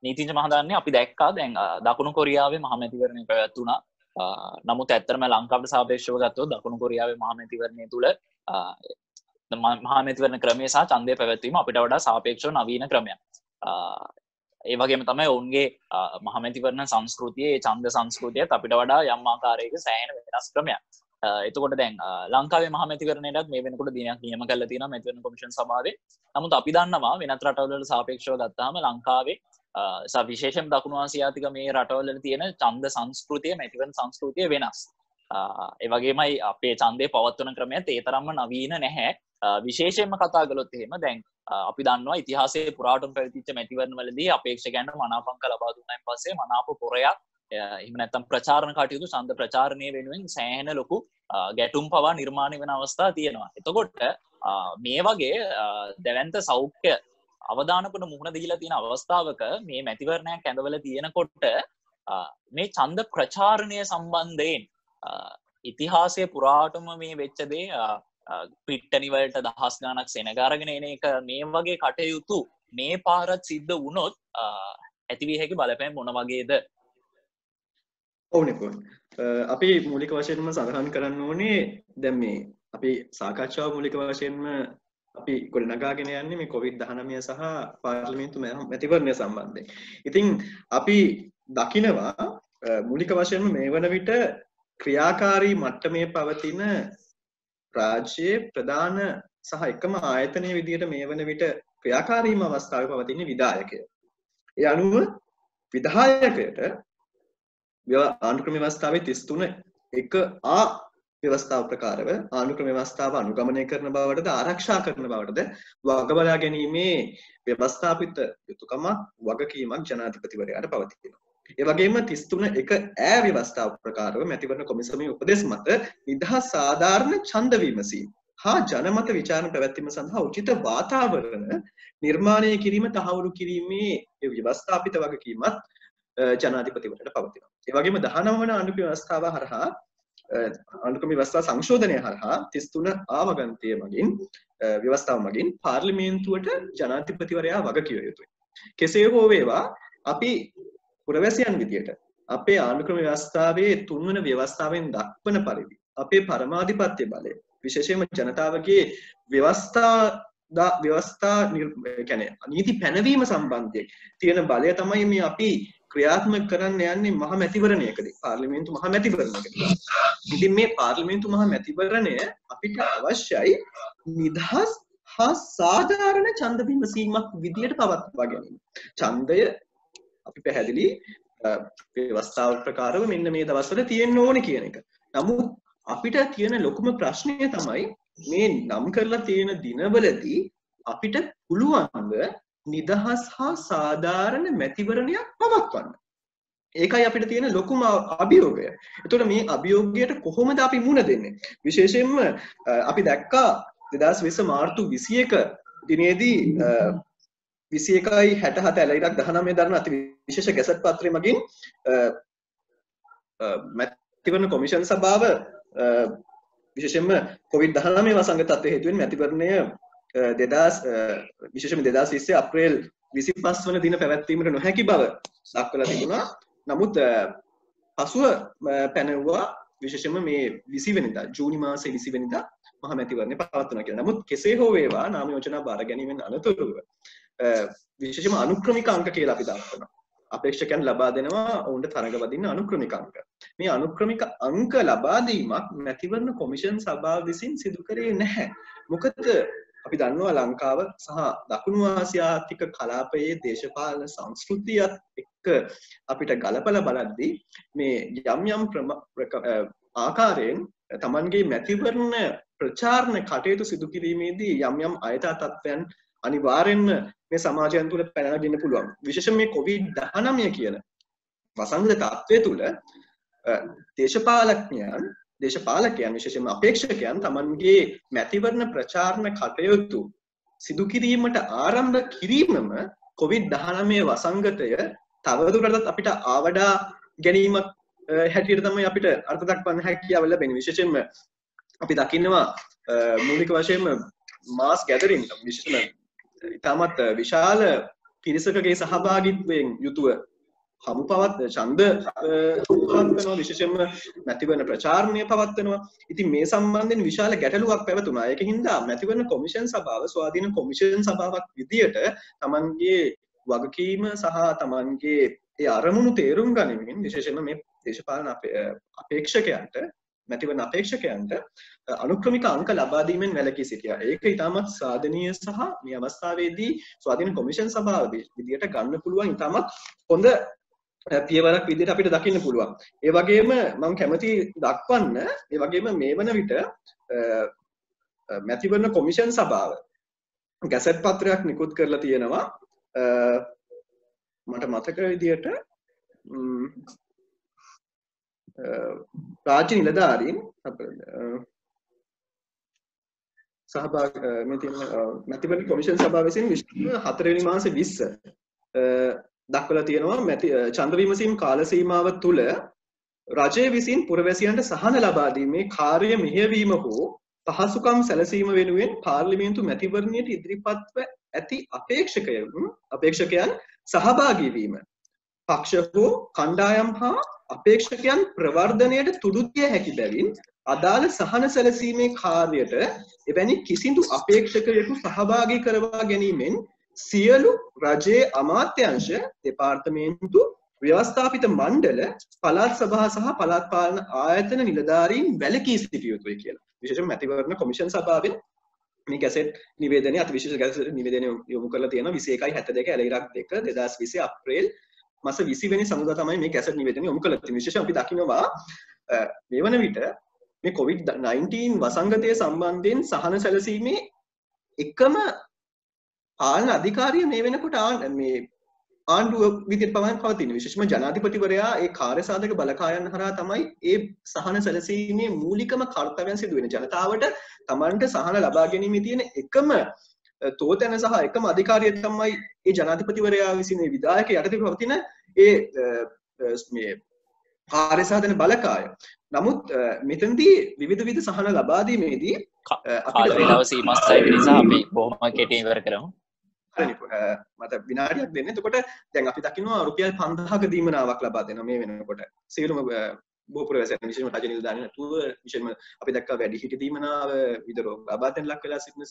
නීතිඥ මහතාන්නේ අපි දැක්කා දැන් දකුණු කොරියාවේ මහමැතිවරණය පැවැත්වුණා. නමුත් ඇත්තටම ලංකාවට සාපේක්ෂව ගත්තොත් දකුණු කොරියාවේ මහමැතිවරණය තුල මහමැතිවරණ ක්‍රමය සහ ඡන්දය පැවැත්වීම අපිට වඩා සාපේක්ෂව නවීන ක්‍රමයක්. ඒ වගේම තමයි ඔවුන්ගේ මහමැතිවරණ සංස්කෘතියේ ඡන්ද සංස්කෘතියත් අපිට වඩා යම් ආකාරයක සෑහෙන වෙනස් ක්‍රමයක්. එතකොට දැන් ලංකාවේ මහමැතිවරණයටත් මේ වෙනකොට දිනයක් නියම කරලා තියෙනවා මැතිවරණ කොමිෂන් සභාවේ. නමුත් අපි දන්නවා වෙනත් රටවල් සාපේක්ෂව ගත්තාම ලංකාවේ විශේෂයෙන් දකුණු ආසියාතික මේ රටවල තියෙන ඡන්ද සංස්කෘතිය මැතිවරණ සංස්කෘතිය වෙනස්. ඒ වගේමයි අපේ ඡන්දේ පවත්වන ක්‍රමයත් ඒ තරම්ම නවීන නැහැ. විශේෂයෙන්ම කතා කළොත් එහෙම දැන් අපි දන්නවා ඉතිහාසයේ පුරාටම පැවතිච්ච මැතිවරණ වලදී අපේක්ෂකයන්ට මනාපංක ලබා දුන්නාන් පස්සේ මනාප පොරයක් එහෙම නැත්නම් ප්‍රචාරණ කටයුතු ඡන්ද ප්‍රචාරණය වෙනුවෙන් සෑහෙන ලොකු ගැටුම් පවා නිර්මාණය වෙන අවස්ථා තියෙනවා. එතකොට මේ වගේ දැවැන්ත සෞඛ්‍ය අවදානකට මුහුණ දීලා තියෙන අවස්ථාවක මේ මැතිවරණයක් ඇඳවල තියෙනකොට මේ ඡන්ද ප්‍රචාරණය සම්බන්ධයෙන් ඉතිහාසයේ පුරාටම මේ වෙච්ච දේ පිට්ටනි වලට දහස් ගණනක් සෙනග අරගෙන එන එක මේ වගේ කටයුතු මේ පාරත් සිද්ධ වුණොත් ඇති විය හැකි බලපෑම් මොන වගේද? ඔව්නේ කොහොමද අපි මූලික වශයෙන්ම සඳහන් කරන්න ඕනේ දැන් මේ අපි සාකච්ඡාව මූලික වශයෙන්ම අපි ගොඩනගාගෙන යන්නේ මේ COVID-19 සහ පාර්ලිමේන්තු මැතිවරණය සම්බන්ධයෙන්. ඉතින් අපි දකිනවා මූලික වශයෙන්ම මේ වන විට ක්‍රියාකාරී මට්ටමේ පවතින රාජ්‍යයේ ප්‍රධාන සහ එකම ආයතනයේ විදිහට මේ වන විට ක්‍රියාකාරීම අවස්ථාවේ පවතින විධායකය. ඒ අනුව විධායකයට ආණ්ඩුක්‍රම ව්‍යවස්ථාවේ 33(1) ආ ව්‍යවස්ථාව ප්‍රකාරව ආණ්ඩුක්‍රම ව්‍යවස්ථාව අනුගමනය කරන බවටද ආරක්ෂා කරන බවටද වගබලා ගැනීමේ ව්‍යවස්ථාපිත යුතුකමක් වගකීමක් ජනාධිපතිවරයාට පවතිනවා. ඒ වගේම 33(1) ඈ ව්‍යවස්ථාව ප්‍රකාරව මැතිවරණ කොමිසමේ උපදෙස් මත නිදහස් සාධාරණ ඡන්ද විමසීම හා ජනමත විචාරණ පැවැත්වීම සඳහා උචිත වාතාවරණ නිර්මාණය කිරීම තහවුරු කිරීමේ ව්‍යවස්ථාපිත වගකීමත් ජනාධිපතිවරයාට පවතිනවා. ඒ වගේම 19 වන ආණ්ඩුක්‍රම ව්‍යවස්ථාව හරහා ආණ්ඩුක්‍රම ව්‍යවස්ථා සංශෝධනය හරහා 33 ආවගන්තය මගින් ව්‍යවස්ථාව මගින් පාර්ලිමේන්තුවට ජනාධිපතිවරයා වග කිව යුතුයි. කෙසේ හෝ වේවා අපි පුරවැසියන් විදියට අපේ ආණ්ඩුක්‍රම ව්‍යවස්ථාවේ 3 වන ව්‍යවස්ථාවෙන් දක්වන පරිදි අපේ පරමාධිපත්‍ය බලය විශේෂයෙන්ම ජනතාවගේ ව්‍යවස්ථා කියන්නේ නීති පැනවීම සම්බන්ධයෙන් තියෙන බලය තමයි මේ අපි ක්‍රියාත්මක කරන්න යන්නේ මහ මැතිවරණයකදී පාර්ලිමේන්තු මහ මැතිවරණයකදී. ඉතින් මේ පාර්ලිමේන්තු මහ මැතිවරණය අපිට අවශ්‍යයි නිදහස් හා සාධාරණ ඡන්ද විමසීමක් විදියට පවත්වා ගැනීම. ඡන්දය අපි පැහැදිලි ව්‍යවස්ථාව ප්‍රකාරව මෙන්න මේ දවස්වල තියෙන්න ඕනේ කියන එක. නමුත් අපිට තියෙන ලොකුම ප්‍රශ්නය තමයි මේ නම් කරලා තියෙන දිනවලදී අපිට පුළුවන්ව නිදහස් හා සාධාරණ මැතිවරණයක් පවත්වන්න. ඒකයි අපිට තියෙන ලොකුම අභියෝගය. එතකොට මේ අභියෝගයට කොහොමද අපි මුහුණ දෙන්නේ? විශේෂයෙන්ම අපි දැක්කා 2020 මාර්තු 21 දිනේදී 21.67 ඇලයිරක් 19 දරන අති විශේෂ ගැසට් පත්‍රය මගින් මැතිවරණ කොමිෂන් සභාව විශේෂයෙන්ම COVID-19 වසංගත තත්ත්වය හේතුවෙන් මැතිවරණය විශේෂයෙන්ම 2020 අප්‍රේල් 25 වන දින පැවැත්වීමට නොහැකි බව දක්වලා තිබුණා. නමුත් පසුව පැනවුවා විශේෂයෙන්ම මේ 20 වෙනිදා ජූනි මාසේ 20 වෙනිදා මහ මැතිවරණය පවත්වනවා කියලා. නමුත් කෙසේ හෝ වේවා නාම යෝජනා බාර ගැනීමෙන් අනතුරුව විශේෂයෙන්ම අනුක්‍රමික අංක කියලා අපි දක්වනවා. අපේක්ෂකයන් ලබා දෙනවා ඔවුන්ට තරඟ වදින්න අනුක්‍රමික අංක. මේ අනුක්‍රමික අංක ලබා දීමක් මැතිවරණ කොමිෂන් සභාව විසින් සිදු කරේ නැහැ. මොකද අපි දන්නවා ලංකාව සහ දකුණු ආසියාතික කලාපයේ දේශපාලන සංස්කෘතියත් එක්ක අපිට ගලපලා බලද්දී මේ යම් ආකාරයෙන් Tamanගේ මැතිවරණ ප්‍රචාරණ කටයුතු සිදු කිරීමේදී යම් අයථා තත්ත්වයන් අනිවාර්යෙන්ම මේ සමාජයන් තුළ පැනනගින්න පුළුවන්. විශේෂයෙන් මේ COVID-19 කියන වසංගත තත්ත්වය තුළ දේශපාලකයන් විශේෂයෙන්ම අපේක්ෂකයන් Tamanගේ මැතිවරණ ප්‍රචාරණ කටයුතු සිදු කිරීමට ආරම්භ කිරීමම COVID-19 වසංගතය තවදුරටත් අපිට ආවඩා ගැනීමක් හැටියට තමයි අපිට අර්ථ දක්වන්න හැකියාව ලැබෙන්නේ. විශේෂයෙන්ම අපි දකින්නවා මූලික වශයෙන්ම මාස් ගැදරින් විශේෂයෙන්ම ඉතාමත් විශාල පිරිසකගේ සහභාගීත්වයෙන් යුතුව හමු ඡන්ද පවත්වනවා, විශේෂයෙන්ම මැතිවරණ ප්‍රචාරණය පවත්වනවා. ඉතින් මේ සම්බන්ධයෙන් විශාල ගැටලුවක් පැවතුණා. ඒකින්ද මැතිවරණ කොමිෂන් සභාව ස්වාධීන කොමිෂන් සභාවක් විදියට තමන්ගේ වගකීම සහ තමන්ගේ ඒ අරමුණු තේරුම් ගනිමින් විශේෂයෙන්ම මේ දේශපාලන අපේක්ෂකයන්ට මැතිවරණ අපේක්ෂකයන්ට අනුක්‍රමික අංක ලබා දීමෙන් වැළකී සිටියා. ඒක ඉතාමත් සාධනීය සහ මේ අවස්ථාවේදී ස්වාධීන කොමිෂන් සභාව විදියට ගන්න පුළුවන් ඉතාමත් හොඳ පියවරක් විදිහට අපිට දකින්න පුළුවන්. ඒ වගේම මම කැමති දක්වන්න ඒ වගේම මේ වන විට මැතිවරණ කොමිෂන් සභාව ගැසට් පත්‍රයක් නිකුත් කරලා තියෙනවා. මට මතක විදිහට රාජ්‍ය නිලධාරීන් සහභාගී මේ තියෙන මැතිවරණ කොමිෂන් සභාව විසින් 4 වෙනි මාසේ 20 දක්වලා තියෙනවා ඡන්ද විමසීම් කාල සීමාව තුළ රජය විසින් පුරවැසියන්ට සහන ලබා දීමේ කාර්ය මෙහෙයවීම හෝ පහසුකම් සැලසීම වෙනුවෙන් පාර්ලිමේන්තු මැතිවරණයට ඉදිරිපත්ව ඇති අපේක්ෂකයන් සහභාගී වීම පක්ෂ හෝ කණ්ඩායම් හා අපේක්ෂකයන් ප්‍රවර්ධනයට තුඩු දිය හැකි බැවින් අදාළ සහන සැලසීමේ කාර්යයට එවැනි කිසිදු අපේක්ෂකයෙකු සහභාගී කරවා ගැනීමෙන් සියලු රජයේ අමාත්‍යාංශ දෙපාර්තමේන්තු ව්‍යවස්ථාපිත මණ්ඩල පළාත් සභා සහ පළාත් පාලන ආයතන නිලධාරීන් වැළකී සිටිය යුතුයි කියලා. විශේෂයෙන්ම මැතිවරණ කොමිෂන් සභාවෙන් මේ ගැසට් නිවේදනය අති විශේෂ ගැසට් නිවේදනය යොමු කරලා තියෙනවා 21/72 ඇලයිරක් 2 2020 අප්‍රේල් මාස 20 වෙනි සඳුදා තමයි මේ ගැසට් නිවේදනය යොමු කරලා තියෙන්නේ. විශේෂයෙන් අපි දකිනවා මේ වන විට මේ COVID-19 වසංගතය සම්බන්ධයෙන් සහන සැලසීමේ එකම පාලන අධිකාරිය මේ වෙනකොට මේ ආණ්ඩුව විදිහට පමණක් පවතින. විශේෂයෙන්ම ජනාධිපතිවරයා ඒ කාර්යසාධක බලකායන් හරහා තමයි ඒ සහන සැලසීමේ මූලිකම කර්තව්‍යයන් සිදු වෙන්නේ. ජනතාවට Tamanට සහන ලබා ගැනීමේ තියෙන එකම තෝතැන සහ එකම අධිකාරිය තමයි ඒ ජනාධිපතිවරයා විසින් මේ විධායක යටතේ පවතින ඒ මේ කාර්යසාධන බලකාය. නමුත් මෙතනදී විවිධ සහන ලබා දීමේදී අපිට වේලාව සීමාවයි නිසා අපි බොහොම කෙටියෙන් ඉවර කරමු. මට විනාඩියක් දෙන්න. එතකොට දැන් අපි දකිනවා රුපියල් 5000ක දීමනාවක් ලබා දෙනවා මේ වෙනකොට. සියලුම බොහෝ පුරවැසියන් විශේෂයෙන්ම රජ නිලධාරීන් නැතුව විශේෂයෙන්ම අපි දැක්කා වැඩිහිටි දීමනාව විතර ආබාධයෙන් ලක් වෙලා සිටින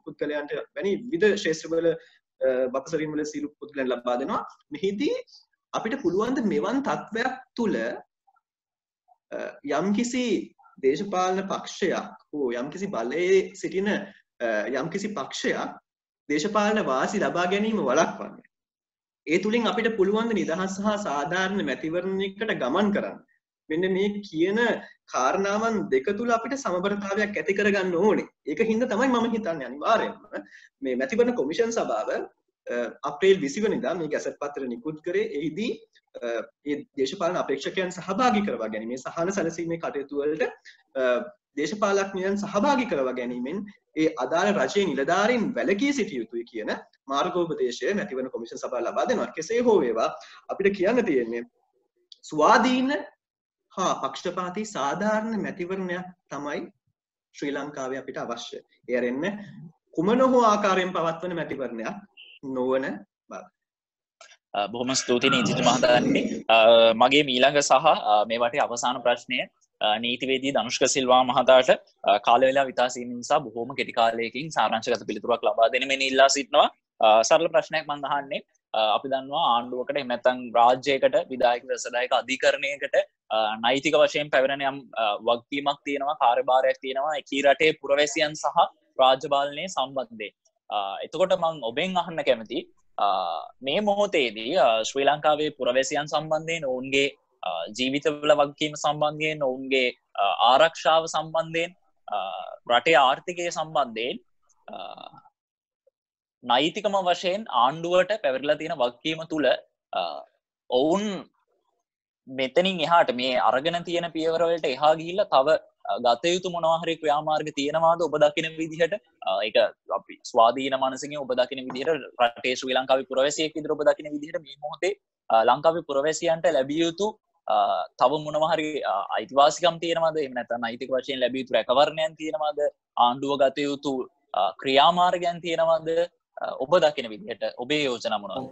පුද්ගලයන්ට වැනි විවිධ ක්ෂේත්‍රවල බපසරින් වල සියලු පුද්ගලයන් ලබා දෙනවා. මෙහිදී අපිට පුළුවන් ද මෙවන් තත්වයක් තුල යම්කිසි දේශපාලන පක්ෂයක් හෝ යම්කිසි බලයේ සිටින යම්කිසි පක්ෂයක් දේශපාලන වාසි ලබා ගැනීම වළක්වන්න. ඒ තුලින් අපිට පුළුවන් ද නිදහස් සහ සාධාරණ මැතිවරණයකට ගමන් කරන්න. මෙන්න මේ කියන කාරණාවන් දෙක තුල අපිට සමබරතාවයක් ඇති කරගන්න ඕනේ. ඒක හින්දා තමයි මම හිතන්නේ අනිවාර්යයෙන්ම මේ මැතිවරණ කොමිෂන් සභාව අප්‍රේල් 20 වෙනිදා මේ ගැසට් පත්‍ර නිකුත් කරේ. එහිදී මේ දේශපාලන අපේක්ෂකයන් සහභාගී කරවා ගැනීම සහන සැලසීමේ කටයුතු වලට දේශපාලඥයන් සහභාගී කරවා ගැනීමෙන් ඒ අදාළ රජයේ නිලධාරීන් වැළකී සිටිය යුතුයි කියන මාර්ගෝපදේශය මැතිවරණ කොමිෂන් සභාව ලබා දෙනවා. කෙසේ හෝ වේවා අපිට කියන්න තියෙන්නේ ස්වාධීන හා පක්ෂපාතී සාධාරණ මැතිවරණයක් තමයි ශ්‍රී ලංකාවේ අපිට අවශ්‍ය. ඒ අරින්න කුමන හෝ ආකාරයෙන් පවත්වන මැතිවරණයක් නොවන බව. බොහොම ස්තුතියි නීතිතුමා මහතාණනි. මගේ ඊළඟ සහ මේ වටේ අවසාන ප්‍රශ්නය නීතිවේදී ධනුෂ්ක සිල්වා මහතාට කාල වේලාව ඉතා සීමිත නිසා බොහොම කෙටි කාලයකින් සාරාංශගත පිළිතුරක් ලබා දෙන්න මෙන්න ඉල්ලා සිටිනවා. සරල ප්‍රශ්නයක් මම අහන්නේ. අපි දන්නවා ආණ්ඩුවකට එහෙම නැත්නම් රාජ්‍යයකට විධායක රසදායක අධිකරණයකට නෛතික වශයෙන් පැවරෙන යම් වගකීමක් තියෙනවා, කාර්යභාරයක් තියෙනවා එකී රටේ පුරවැසියන් සහ රාජ්‍ය පාලනයේ සම්බන්ධයෙන්. එතකොට මම ඔබෙන් අහන්න කැමති මේ මොහොතේදී ශ්‍රී ලංකාවේ පුරවැසියන් සම්බන්ධයෙන් ඔවුන්ගේ ජීවිතවල වගකීම සම්බන්ධයෙන් ඔවුන්ගේ ආරක්ෂාව සම්බන්ධයෙන් රටේ ආර්ථිකය සම්බන්ධයෙන් නෛතිකම වශයෙන් ආණ්ඩුවට පැවරලා තියෙන වගකීම තුල ඔවුන් මෙතනින් එහාට මේ අරගෙන තියෙන පියවර වලට එහා ගිහිල්ලා තව ගත යුතු මොනවා හරි ක්‍රියාමාර්ග තියෙනවාද ඔබ දකින විදිහට? ඒක අපි ස්වාධීන මනසකින් ඔබ දකින විදිහට රටේ ශ්‍රී ලංකාවේ පුරවැසියෙක් විදිහට ඔබ දකින විදිහට මේ මොහොතේ ලංකාවේ පුරවැසියන්ට ලැබිය යුතු තව මොනවා හරි අයිතිවාසිකම් තියෙනවද? එහෙම නැත්නම් නෛතික වශයෙන් ලැබිය යුතු රැකවරණයන් තියෙනවද? ආණ්ඩුව ගත යුතු ක්‍රියාමාර්ගයන් තියෙනවද? ඔබ දකින විදිහට ඔබේ යෝජනා මොනවද?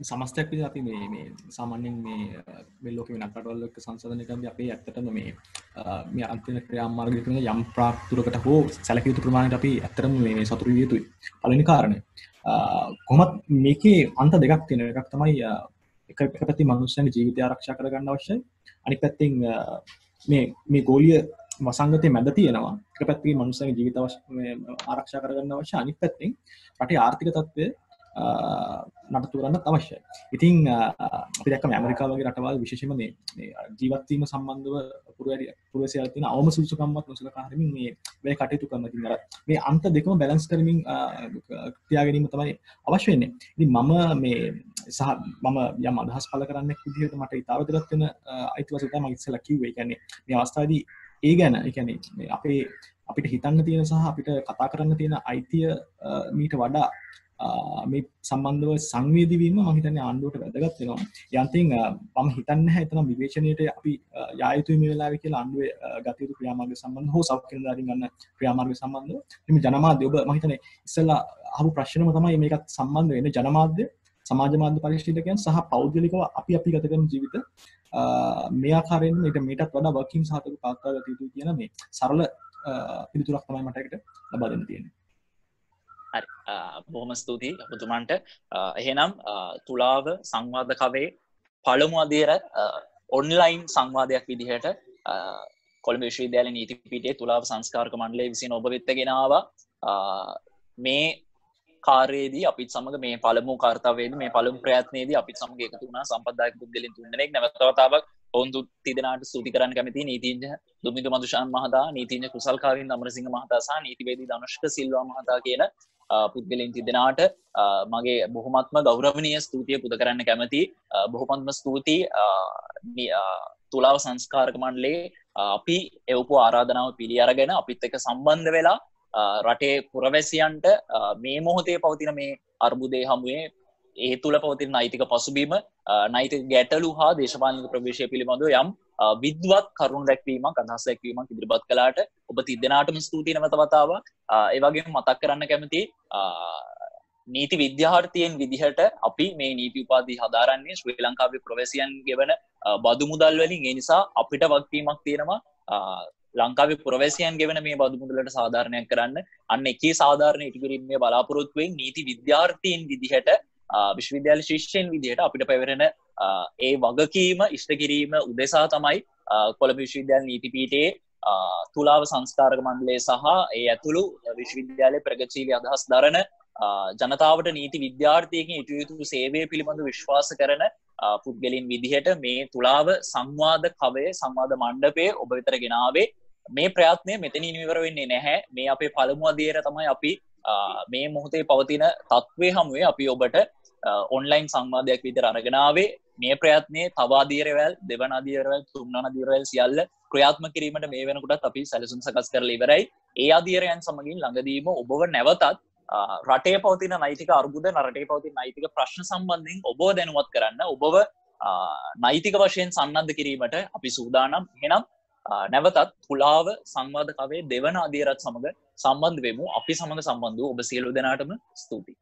සමස්තයක් විදිහට අපි මේ සාමාන්‍යයෙන් මේ ලෝකෙ වෙනත් රටවල් එක්ක සංසන්දනය කරද්දී අපි ඇත්තටම මේ අන්තිම ක්‍රියාමාර්ගය කියන යම් ප්‍රාප්තුරකට හෝ සැලකිය යුතු ප්‍රමාණයට අපි ඇත්තටම මේ සතුටු විය යුතුයි. පළවෙනි කාරණය. කොහොමත් මේකේ අන්ත දෙකක් තියෙනවා. එකක් තමයි එක පැත්තේ මනුස්සයන්ගේ ජීවිතය ආරක්ෂා කරගන්න අවශ්‍යයි. අනිත් පැත්තෙන් මේ ගෝලීය වසංගතයේ මැද තියෙනවා. එක පැත්තකින් මනුස්සයන්ගේ ජීවිත ආරක්ෂා කරගන්න අවශ්‍යයි. අනිත් පැත්තෙන් රටේ ආර්ථික තත්ත්වය නඩත්තු කරන්න අවශ්‍යයි. ඉතින් අපි දැක්කම ඇමරිකාව වගේ රටවල් විශේෂයෙන්ම මේ ජීවත් වීම සම්බන්ධව පුරවැසියන් තියෙන අවම සුසුකම්වත් නොසලකා හරිමින් මේ කටයුතු කරන ඉතින් අර මේ අන්ත දෙකම බැලන්ස් කරමින් ක්‍රියා ගැනීම තමයි අවශ්‍ය වෙන්නේ. ඉතින් මම යම් අදහස් පළ කරන්නෙක් විදිහට මට ඊටව වැදගත් වෙන අයිතිවාසිකම් තමයි මම ඉස්සෙල්ලා කිව්වේ. ඒ කියන්නේ මේ අවස්ථාවේදී ඒ ගැන ඒ කියන්නේ මේ අපිට හිතන්න තියෙන සහ අපිට කතා කරන්න තියෙන අයිතිය මීට වඩා මේ සම්බන්ධව සංවේදී වීම මම හිතන්නේ ආණ්ඩුවට වැදගත් වෙනවා. යන්තම් මම හිතන්නේ නැහැ එතන විවේචනයේට අපි යා යුතුයි මේ වෙලාවේ කියලා ආණ්ඩුවේ ගත යුතු ක්‍රියාමාර්ග සම්බන්ධව හෝ සෞඛ්‍ය කෙන්ද්‍රයෙන් ගන්න ක්‍රියාමාර්ග සම්බන්ධව මේ ජනමාධ්‍ය ඔබ මම හිතන්නේ ඉස්සෙල්ලා අහපු ප්‍රශ්නම තමයි මේකත් සම්බන්ධ වෙන්නේ ජනමාධ්‍ය සමාජ මාධ්‍ය පරිශීලකයන් සහ පෞද්ගලිකව අපි ගත කරන ජීවිත මේ ආකාරයෙන් මේකටත් වඩා වර්කින් සහතික පාත්තා ගත යුතුයි කියන මේ සරල පිළිතුරක් තමයි මට ඒකට ලබා දෙන්න තියෙන්නේ. හරි බොහොම ස්තුතියි ඔබතුමන්ට. එහෙනම් තුලාව සංවාද කවේ පළමු අදියර ඔන්ලයින් සංවාදයක් විදිහට කොළඹ විශ්වවිද්‍යාලයේ නීති පීඨයේ තුලාව සංස්කාරක මණ්ඩලය විසින් ඔබ වෙත ගෙන ආවා. මේ කාර්යයේදී අපිත් සමග මේ පළමු කාර්යවේදී මේ පළමු ප්‍රයත්නයේදී අපිත් සමග එකතු වුණා සම්පත්දායක පුද්ගලයන් තුන්දෙනෙක්. නැවත වතාවක් ඔවුන් තිදෙනාට ස්තුති කරන්න කැමතියි. නීතිඥ දුමින්දු මදුෂාන් මහතා, නීතිඥ කුසල් කාවින්ද අමරසිංහ මහතා සහ නීතිවේදී ධනුෂ්ක සිල්වා මහතා කියන පුද්ගලයන් තිදෙනාට මගේ බොහොමත්ම ගෞරවනීය ස්තුතිය පුද කරන්න කැමතියි. බොහොමත්ම ස්තුතියි තුලාව සංස්කාරක මණ්ඩලයේ අපි එවපු ආරාධනාව පිළි අරගෙන අපිත් එක්ක සම්බන්ධ වෙලා රටේ පුරවැසියන්ට මේ මොහොතේ පවතින මේ අර්බුදය හමුවේ ඒ තුළ පවතින නෛතික පසුබිම නෛතික ගැටලු හා දේශපාලනික ප්‍රවේශය පිළිබඳව යම් විද්වත් කරුණු දැක්වීමක් අදහස් දැක්වීමක් ඉදිරිපත් කළාට ඔබ තිදෙනාටම ස්තුතියි නැවත වතාවක්. ඒ වගේම මතක් කරන්න කැමතියි නීති විද්‍යාර්ථීන් විදිහට අපි මේ නීති උපාධි හදාරන්නේ ශ්‍රී ලංකාවේ ප්‍රවැසියන් ගෙවන බදු මුදල් වලින්. ඒ නිසා අපිට වගකීමක් තියෙනවා ලංකාවේ පුරවැසියන් ගෙවන මේ බදු මුදලට සාධාරණයක් කරන්න. අන්න එකී සාධාරණ ඉටු කිරීමේ බලාපොරොත්තුවෙන් නීති විද්‍යාර්ථීන් විදිහට විශ්වවිද්‍යාල ශිෂ්‍යයන් විදිහට අපිට පැවරෙන ඒ වගකීම ඉෂ්ට කිරීම උදෙසා තමයි කොළඹ විශ්වවිද්‍යාල නීති පීඨයේ තුලාව සංස්කාරක මණ්ඩලය සහ ඒ ඇතුළු විශ්වවිද්‍යාලයේ ප්‍රගතිශීලී අදහස් දරන ජනතාවට නීති විද්‍යාර්ථීන්ගේ ඉටු යුතු සේවය පිළිබඳව විශ්වාස කරන පුද්ගලයන් විදිහට මේ තුලාව සංවාද කවය සංවාද මණ්ඩපයේ ඔබ වෙතට ගෙනාවේ. මේ ප්‍රයත්නය මෙතනින් ඉවර වෙන්නේ නැහැ. මේ අපේ පළමු අදියර තමයි අපි මේ මොහොතේ පවතින තත්ත්වයේ හමුවේ අපි ඔබට ඔන්ලයින් සංවාදයක් විදිහට අරගෙන ආවේ. මේ ප්‍රයත්නයේ තව අදියරවල දෙවන අදියරවල තුන්වන අදියරවල සියල්ල ක්‍රියාත්මක කිරීමට මේ වෙනකොටත් අපි සැලසුම් සකස් කරලා ඉවරයි. ඒ අදියරයන් සමගින් ළඟදීම ඔබව නැවතත් රටේ පවතින නෛතික අර්බුද රටේ පවතින නෛතික ප්‍රශ්න සම්බන්ධයෙන් ඔබව දැනුවත් කරන්න ඔබව නෛතික වශයෙන් සන්නද්ධ කිරීමට අපි සූදානම්. එහෙනම් නැවතත් තුලාව සංවාද කවේ දෙවන අදියරත් සමග සම්බන්ධ වෙමු. අපි සමග සම්බන්ධ වූ ඔබ සියලු දෙනාටම ස්තුතියි.